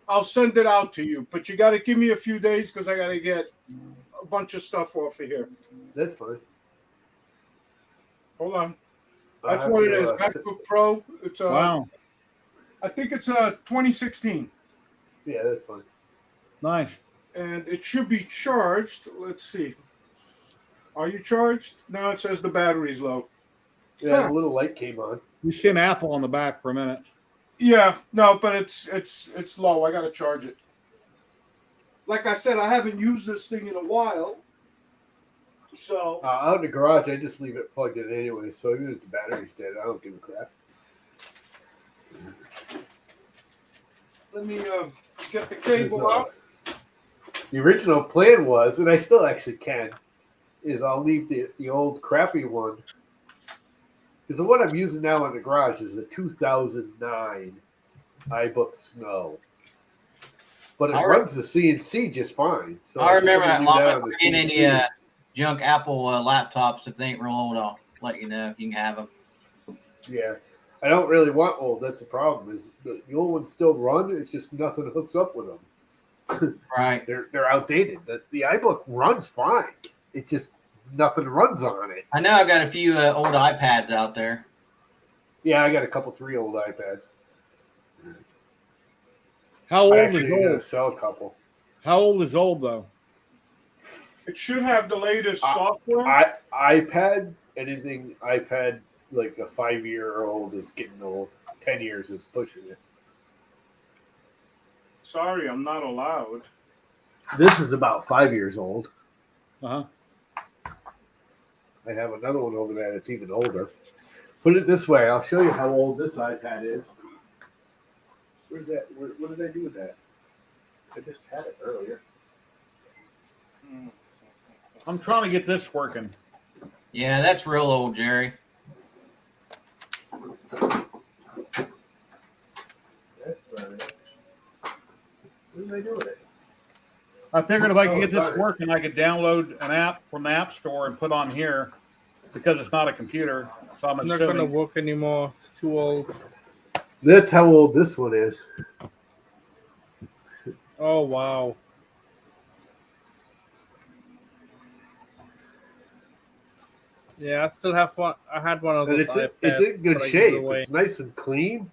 I'll send it out to you. But you got to give me a few days because I got to get a bunch of stuff off of here. That's fine. Hold on. That's what it is. MacBook Pro. It's Wow. I think it's a 2016. Yeah, that's fine. Nice. And it should be charged. Let's see. Are you charged? No, it says the battery's low. Yeah, a little light came on. You see an apple on the back for a minute. Yeah, no, but it's low. I gotta charge it. Like I said, I haven't used this thing in a while. So Out in the garage, I just leave it plugged in anyway. So even if the battery's dead, I don't give a crap. let me get the cable out. The original plan was, and I still actually can, is I'll leave the old crappy one. Because the one I'm using now in the garage is a 2009 iBook Snow. But it runs the CNC just fine. So I remember that long on the in CNC. any junk Apple laptops. If they ain't real old, I'll let you know. You can have them. Yeah. I don't really want old. That's the problem. Is the old ones still run? It's just nothing hooks up with them. Right. They're outdated. The iBook runs fine. It just nothing runs on it. I know I've got a few old iPads out there. Yeah, I got a couple 3 old iPads. How old I is actually gonna old? sell a couple. How old is old though? It should have the latest software. iPad, anything iPad like a 5-year-old is getting old. 10 years is pushing it. Sorry, I'm not allowed. This is about 5 years old. Uh-huh. I have another one over there that's even older. Put it this way, I'll show you how old this iPad is. Where's that? What did I do with that? I just had it earlier. I'm trying to get this working. Yeah, that's real old, Jerry. That's right. What did I do with it? I figured if I could get this working, I could download an app from the App Store and put on here because it's not a computer. So I'm It's not going to assuming. work anymore. It's too old. That's how old this one is. Oh, wow. Yeah, I still have one. I had one of And those it's iPads. in good but I gave it shape. away. It's nice and clean,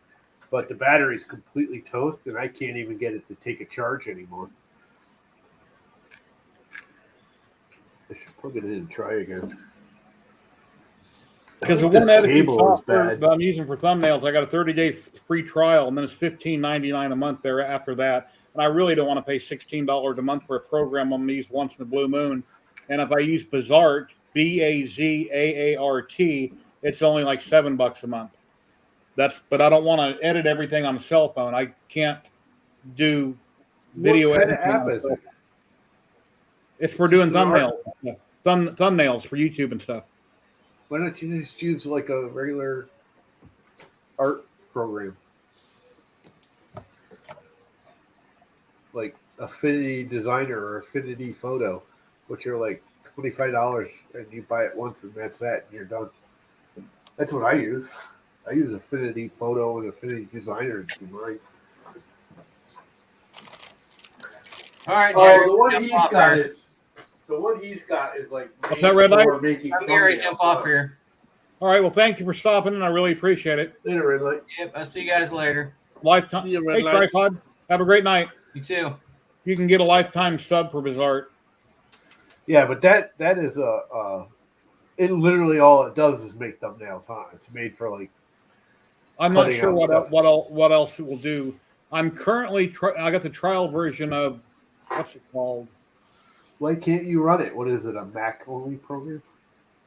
but the battery's completely toast, and I can't even get it to take a charge anymore. I should plug it in and try again. Because the This one editing cable is software bad. that I'm using for thumbnails, I got a 30-day free trial, and then it's $15.99 a month there after that. And I really don't want to pay $16 a month for a program I'm going to use once in the blue moon. And if I use Bazaart, Bazaart, it's only like $7 a month. But I don't want to edit everything on the cell phone. I can't do video What kind of editing. app is it? It's for doing Just an thumbnails. Yeah. Thumbnails for YouTube and stuff. Why don't you just use like a regular art program? Like Affinity Designer or Affinity Photo, which are like $25 and you buy it once and that's that and you're done. That's what I use. I use Affinity Photo and Affinity Designer to do mine. All right, Oh, Jerry, the one jump he's off got here. is like What's that, Red Light? making I'm Gary, thumbnails. jump off here. All right. Well, thank you for stopping, and I really appreciate it. Later, Red Light. Yep, I'll see you guys later. Lifetime. See you, Red Hey, Light. Tripod. Have a great night. You too. You can get a lifetime sub for Bizarre. Yeah, but that is it literally all it does is make thumbnails, huh? It's made for like. I'm not cutting sure out what else it will do. I'm currently I got the trial version of what's it called? Why can't you run it? What is it? A Mac only program?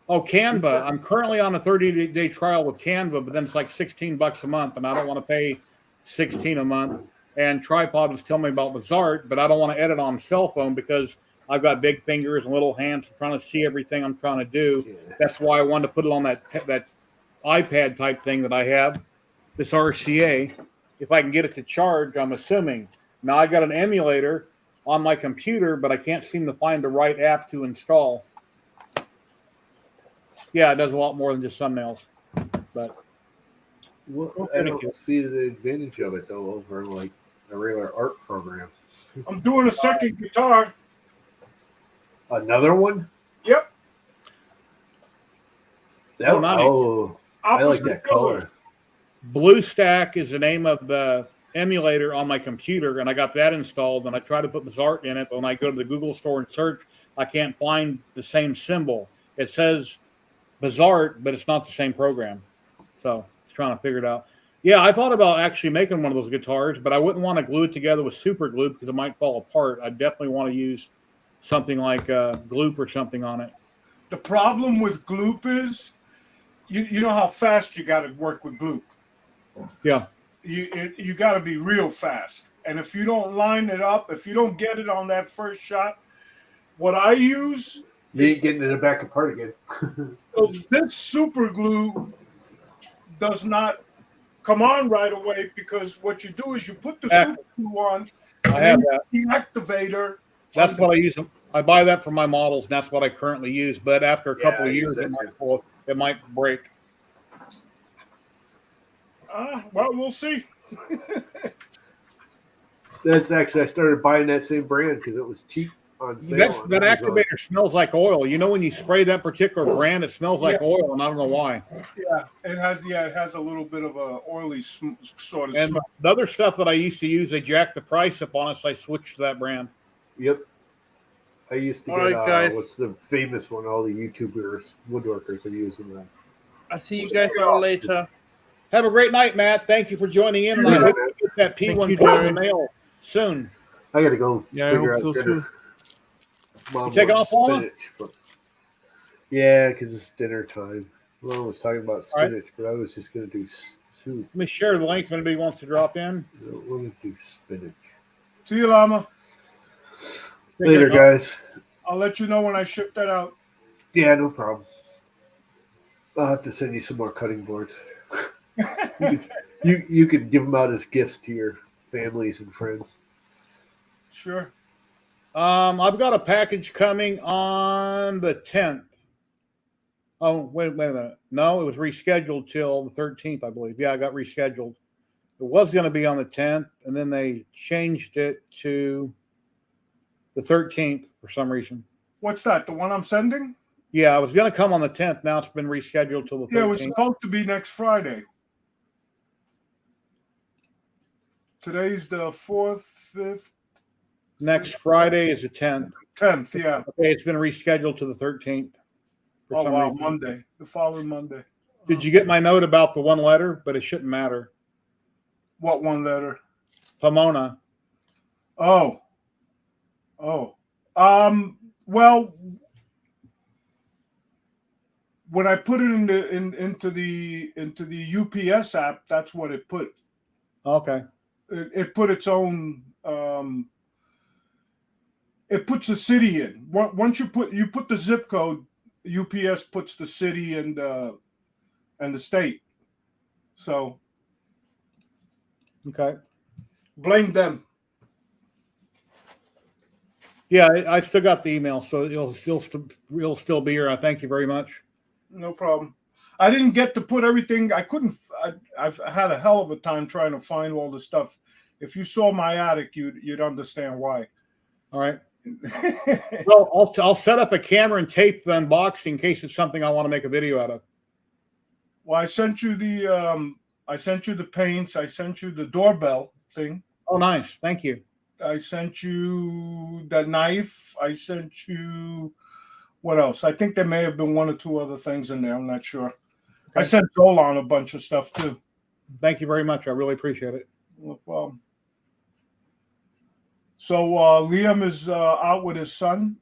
Oh, Canva. I'm currently on a 30-day trial with Canva, but then it's like $16 a month, and I don't want to pay $16 a month. And Tripod was telling me about Bizarre, but I don't want to edit on cell phone because I've got big fingers and little hands. I'm trying to see everything I'm trying to do. Yeah. That's why I wanted to put it on that iPad type thing that I have, this RCA. If I can get it to charge, I'm assuming. Now I got an emulator on my computer, but I can't seem to find the right app to install. Yeah, it does a lot more than just thumbnails. But Well, I don't see the advantage of it though over like a regular art program. I'm doing a second guitar. Another one? Yep. That, nice. I like that color. BlueStack is the name of the emulator on my computer, and I got that installed, and I tried to put Bizarre in it, but when I go to the Google store and search, I can't find the same symbol. It says Bizarre, but it's not the same program. So it's trying to figure it out. Yeah, I thought about actually making one of those guitars, but I wouldn't want to glue it together with super glue because it might fall apart. I definitely want to use something like Gloop or something on it. The problem with Gloop is, you know how fast you got to work with Gloop. Yeah. You got to be real fast. And if you don't line it up, if you don't get it on that first shot, what I use... You ain't getting it back apart again. So this super glue does not come on right away because what you do is you put the super glue on. I have that. The activator. That's what I use. I buy that for my models, and that's what I currently use. But after a couple of years, it might break. Well, we'll see. That's actually, I started buying that same brand because it was cheap on sale. That activator smells like oil. You know, when you spray that particular brand, it smells like oil, and I don't know why. Yeah, it has a little bit of a oily sort of and smell. The other stuff that I used to use, they jacked the price up on it, so I switched to that brand. Yep. I used to All get, right, guys. what's the famous one? All the YouTubers, woodworkers are using that. I'll see you guys all later. Have a great night, Matt. Thank you for joining in, and I hope you get that P1 in the mail soon. I got to go figure I out hope so dinner. too. Mom You taking wants off, Paula? spinach, but yeah, because it's dinner time. Mom was talking about spinach, but I was just going to do soup. Let me share the link if anybody wants to drop in. I don't want to do spinach. See you, Llama. Later, guys. I'll let you know when I ship that out. Yeah, no problem. I'll have to send you some more cutting boards. you could give them out as gifts to your families and friends. Sure. I've got a package coming on the 10th. Oh, wait a minute. No, it was rescheduled till the 13th, I believe. Yeah, I got rescheduled. It was going to be on the 10th, and then they changed it to the 13th for some reason. What's that? The one I'm sending? Yeah, I was going to come on the 10th. Now it's been rescheduled till the 13th. Yeah, it was supposed to be next Friday. Today's the 4th, 5th. Next Friday is the 10th. 10th, yeah. Okay, it's been rescheduled to the 13th. Oh, wow, Monday. The following Monday. Did you get my note about the one letter? But it shouldn't matter. What one letter? Pomona. Oh. Well, when I put it into the UPS app, that's what it put. Okay. It put its own. It puts the city in. Once you put the zip code, UPS puts the city and the state. So. Okay. Blame them. Yeah, I still got the email, so it'll still be here. I thank you very much. No problem. I didn't get to put everything. I've had a hell of a time trying to find all the stuff. If you saw my attic, you'd understand why. All right. Well, I'll set up a camera and tape the unboxing in case it's something I want to make a video out of. Well, I sent you the paints. I sent you the doorbell thing. Oh, nice. Thank you. I sent you the knife. I sent you what else? I think there may have been one or two other things in there. I'm not sure. Okay. I sent Dolan a bunch of stuff too. Thank you very much. I really appreciate it. No problem. So Liam is out with his son.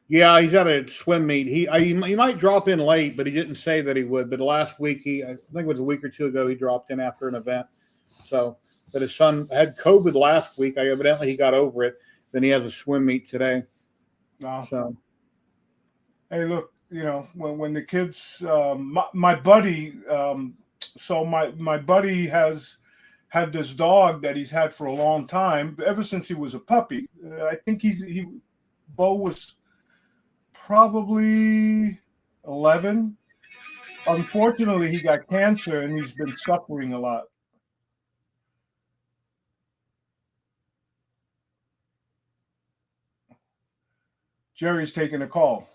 Yeah, he's at a swim meet. He might drop in late, but he didn't say that he would. But last week, I think it was a week or two ago, he dropped in after an event. So, but his son had COVID last week. Evidently he got over it. Then he has a swim meet today. Wow. So, hey, look, when the kids, my buddy, so my buddy has had this dog that he's had for a long time, ever since he was a puppy. I think Bo was probably 11. Unfortunately, he got cancer and he's been suffering a lot. Jerry's taking a call.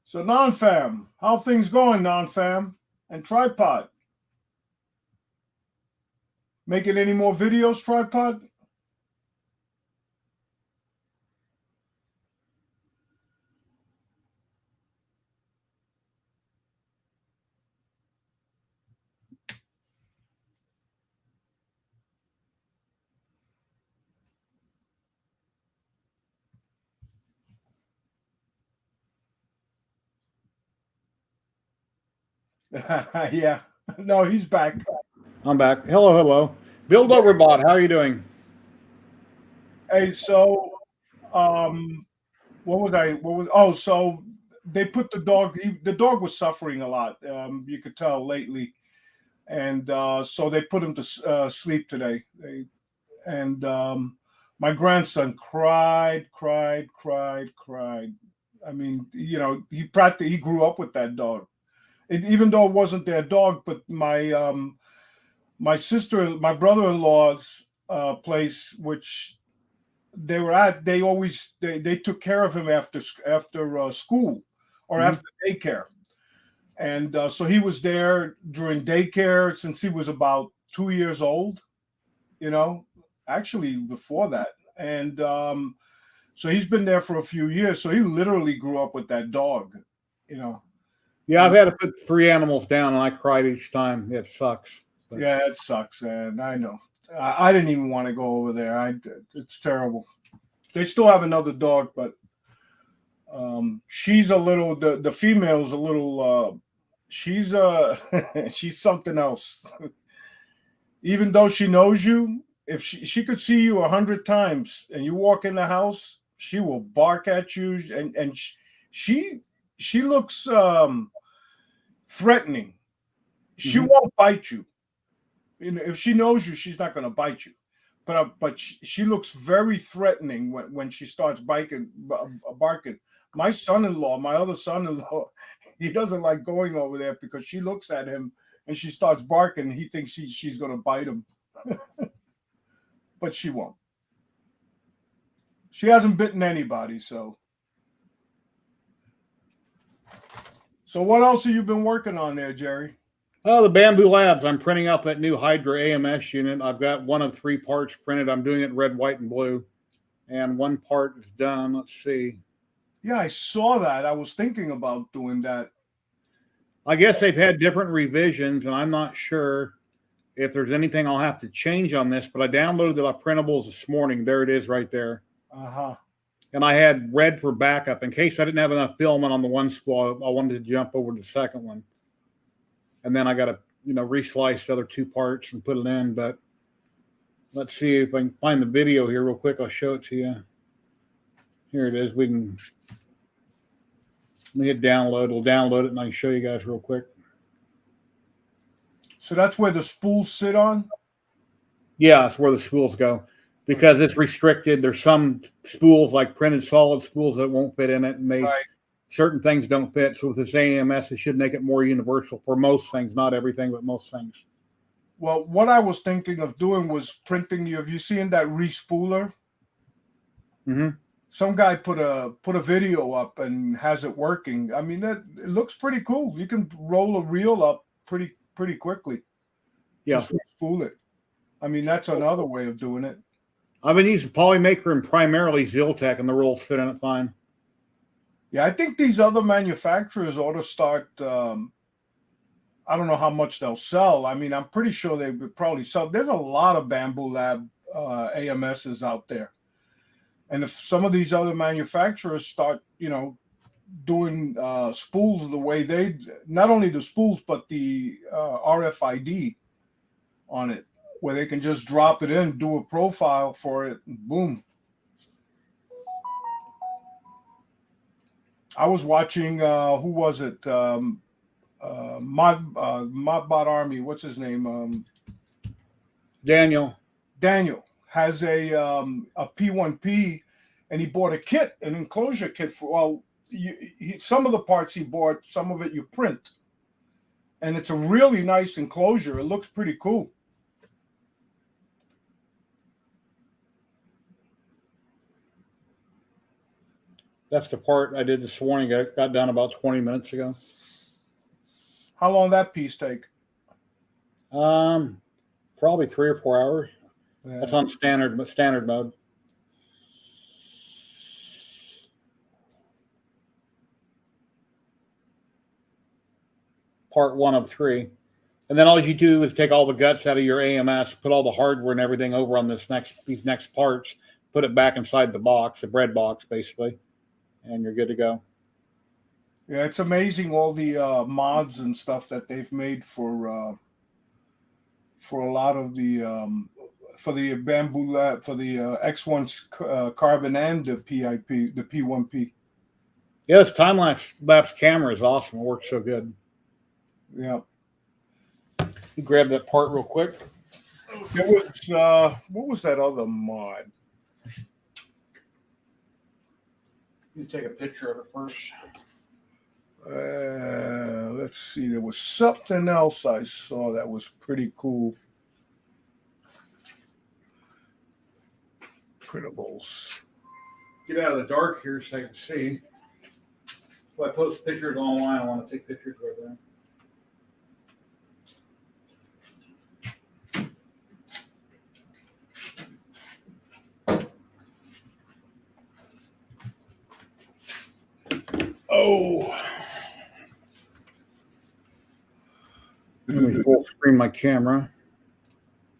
So non-fam, how things going, non-fam? And tripod. Making any more videos, tripod? Yeah. No, he's back. I'm back. Hello. Bill Overbot, how are you doing? Hey, so so they put the dog was suffering a lot. You could tell lately. And so they put him to sleep today. My grandson cried. I mean, he grew up with that dog. Even though it wasn't their dog, but my brother-in-law's place, which they were at, they took care of him after school or after daycare, and so he was there during daycare since he was about 2 years old. Actually before that, and so he's been there for a few years. So he literally grew up with that dog. Yeah, I've had to put 3 animals down, and I cried each time. It sucks. But. Yeah, it sucks, and I know. I didn't even want to go over there. It's terrible. They still have another dog, but she's a little. The female's a little. She's she's something else. Even though she knows you, if she could see you 100 times, and you walk in the house, she will bark at you, and she looks threatening. She won't bite you. If she knows you, she's not going to bite you. But she looks very threatening when she starts barking. My other son-in-law, he doesn't like going over there because she looks at him and she starts barking. He thinks she's going to bite him, but she won't. She hasn't bitten anybody, so. So what else have you been working on there, Jerry? Oh, the Bamboo Labs. I'm printing out that new Hydra AMS unit. I've got 1 of 3 parts printed. I'm doing it in red, white, and blue. And 1 part is done. Let's see. Yeah, I saw that. I was thinking about doing that. I guess they've had different revisions, and I'm not sure if there's anything I'll have to change on this, but I downloaded the printables this morning. There it is right there. Uh-huh. And I had red for backup in case I didn't have enough filament on the one spool. I wanted to jump over to the second one. And then I got to, reslice the other 2 parts and put it in. But let's see if I can find the video here real quick. I'll show it to you. Here it is. Let me hit download. We'll download it and I can show you guys real quick. So that's where the spools sit on? Yeah, that's where the spools go. Because it's restricted. There's some spools like printed solid spools that won't fit in it. And certain things don't fit. So with this AMS, it should make it more universal for most things, not everything, but most things. Well, what I was thinking of doing was printing you. Have you seen that respooler? Mm-hmm. Some guy put a video up and has it working. I mean, it looks pretty cool. You can roll a reel up pretty quickly. Yeah. Just respool it. I mean, that's another way of doing it. I've been using Polymaker and primarily Ziltech, and the rolls fit in it fine. Yeah, I think these other manufacturers ought to start. I don't know how much they'll sell. I mean, I'm pretty sure they would probably sell. There's a lot of Bamboo Lab AMSs out there. And if some of these other manufacturers start, doing spools the way they, not only the spools, but the RFID on it, where they can just drop it in, do a profile for it, and boom. I was watching, who was it? Modbot Army, what's his name? Daniel has a P1P, and he bought a kit, an enclosure kit for. Some of the parts he bought, some of it you print, and it's a really nice enclosure. It looks pretty cool. That's the part I did this morning. I got done about 20 minutes ago. How long that piece take? Probably 3 or 4 hours. Yeah. That's on standard mode. Part 1 of 3. And then all you do is take all the guts out of your AMS, put all the hardware and everything over on these next parts, put it back inside the box, the bread box, basically, and you're good to go. Yeah, it's amazing all the mods and stuff that they've made for a lot of the for the Bamboo Lab, for the X1 Carbon and the PIP, the P1P. Yeah, this time lapse camera is awesome. It works so good. Yeah. You grab that part real quick. It was what was that other mod? You take a picture of it first. Let's see. There was something else I saw that was pretty cool. Printables. Get out of the dark here so I can see. If I post pictures online, I want to take pictures right there. Oh. Let me full screen my camera.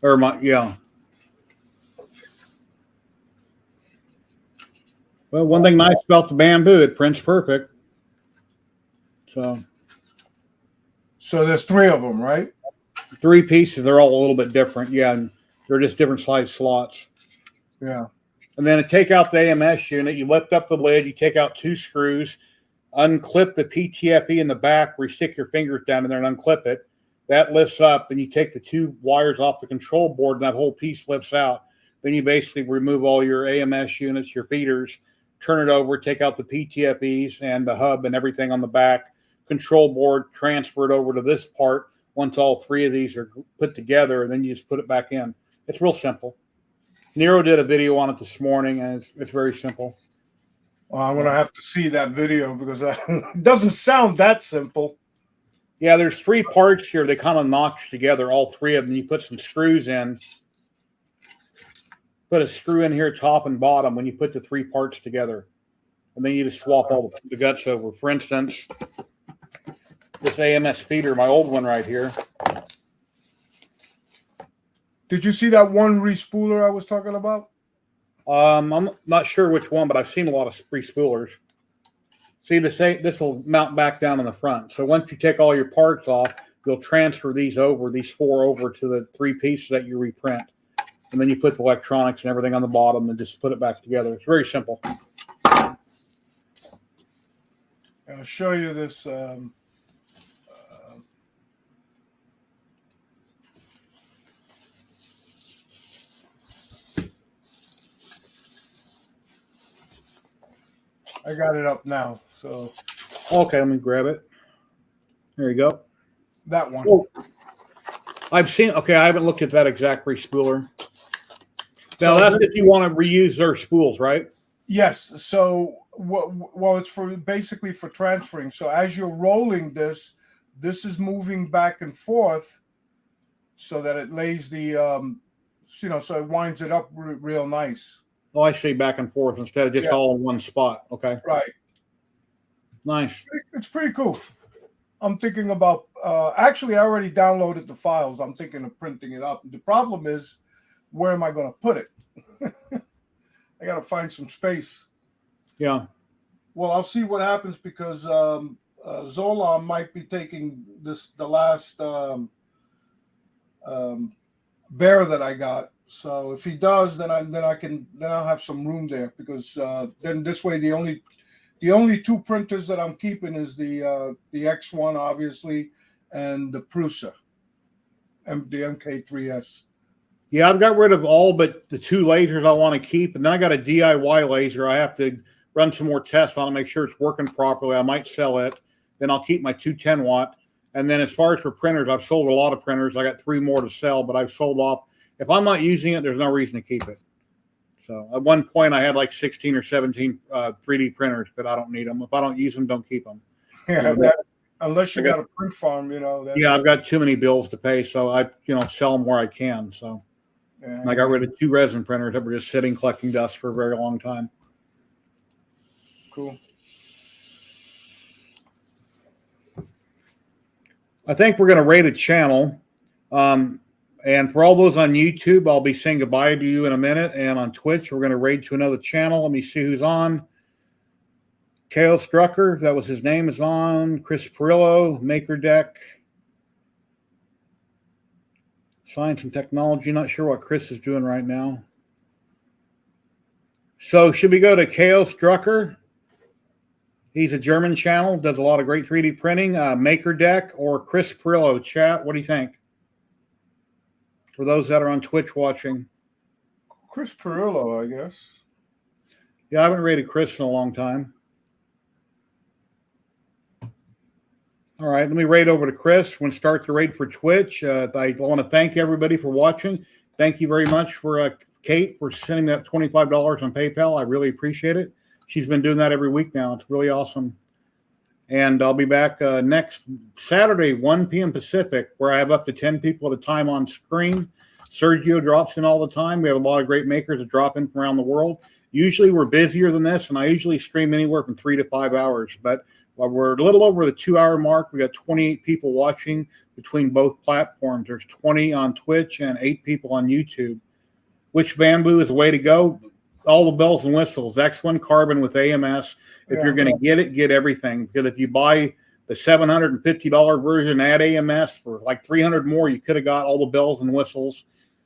Or yeah. Well, one thing nice about the Bamboo, it prints perfect. So there's 3 of them, right? 3 pieces. They're all a little bit different. Yeah, and they're just different size slots. Yeah. And then to take out the AMS unit, you lift up the lid, you take out 2 screws, unclip the PTFE in the back where you stick your fingers down in there and unclip it. That lifts up, and you take the 2 wires off the control board, and that whole piece lifts out. Then you basically remove all your AMS units, your feeders, turn it over, take out the PTFEs and the hub and everything on the back, control board, transfer it over to this part once all 3 of these are put together, and then you just put it back in. It's real simple. Nero did a video on it this morning, and it's very simple. Well, I'm going to have to see that video because it doesn't sound that simple. Yeah, there's 3 parts here. They kind of notch together, all 3 of them. You put some screws in. Put a screw in here, top and bottom, when you put the 3 parts together. And then you just swap all the guts over. For instance, this AMS feeder, my old one right here. Did you see that one respooler I was talking about? I'm not sure which one, but I've seen a lot of respoolers. See, this will mount back down in the front. So once you take all your parts off, you'll transfer these 4 over to the 3 pieces that you reprint. And then you put the electronics and everything on the bottom and just put it back together. It's very simple. I'll show you this. I got it up now. So Okay, let me grab it. There you go. That one. Oh, I've seen. Okay, I haven't looked at that exact respooler. Now, So that's if you want to reuse their spools, right? Yes. So, well, it's for basically for transferring. So as you're rolling this is moving back and forth so that it lays the, so it winds it up real nice. Oh, I see, back and forth instead of just all in one spot. Okay. Right. Nice. It's pretty cool. I'm thinking about, actually, I already downloaded the files. I'm thinking of printing it up. The problem is, where am I going to put it? I got to find some space. Yeah. Well, I'll see what happens because Zola might be taking the last bear that I got. So if he does, then I'll have some room there because then this way the only two printers that I'm keeping is the X1 obviously and the Prusa and the MK3S. Yeah, I've got rid of all but the two lasers I want to keep, and then I got a DIY laser. I have to run some more tests on to make sure it's working properly. I might sell it. Then I'll keep my 210 watt. And then as far as for printers, I've sold a lot of printers. I got 3 more to sell, but I've sold off. If I'm not using it, there's no reason to keep it. So at one point, I had like 16 or 17 3D printers, but I don't need them. If I don't use them, don't keep them. Yeah, unless you got a print farm, Yeah, I've got too many bills to pay, so I sell them where I can. So I got rid of 2 resin printers that were just sitting collecting dust for a very long time. Cool. I think we're going to rate a channel. And for all those on YouTube, I'll be saying goodbye to you in a minute. And on Twitch, we're going to raid to another channel. Let me see who's on. Kale Strucker, that was his name, is on. Chris Perillo, Maker Deck. Science and Technology. Not sure what Chris is doing right now. So should we go to Kale Strucker? He's a German channel, does a lot of great 3D printing. Maker Deck or Chris Perillo. Chat, what do you think? For those that are on Twitch watching. Chris Perillo, I guess. Yeah, I haven't rated Chris in a long time. All right, let me raid over to Chris. We're going to start the raid for Twitch. I want to thank everybody for watching. Thank you very much for Kate for sending that $25 on PayPal. I really appreciate it. She's been doing that every week now. It's really awesome. And I'll be back next Saturday, 1 p.m. Pacific, where I have up to 10 people at a time on screen. Sergio drops in all the time. We have a lot of great makers that drop in from around the world. Usually we're busier than this, and I usually stream anywhere from 3 to 5 hours. But we're a little over the 2-hour mark. We got 28 people watching between both platforms. There's 20 on Twitch and 8 people on YouTube. Which bamboo is the way to go? All the bells and whistles. X1 carbon with AMS. If you're going to get it, get everything. Because if you buy the $750 version at AMS for like 300 more, you could have got all the bells and whistles.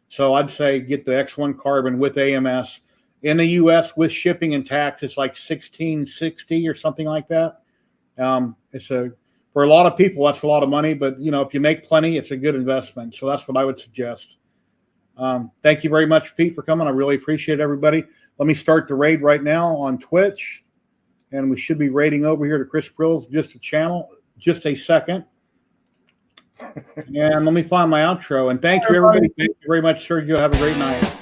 So I'd say get the X1 carbon with AMS. In the U.S. with shipping and tax, it's like $16.60 or something like that. For a lot of people, that's a lot of money. But if you make plenty, it's a good investment. So that's what I would suggest. Thank you very much, Pete, for coming. I really appreciate everybody. Let me start the raid right now on Twitch. And we should be raiding over here to Chris Prill's just a second. And let me find my outro. And thank you, everybody. Thank you very much, Sergio. Have a great night.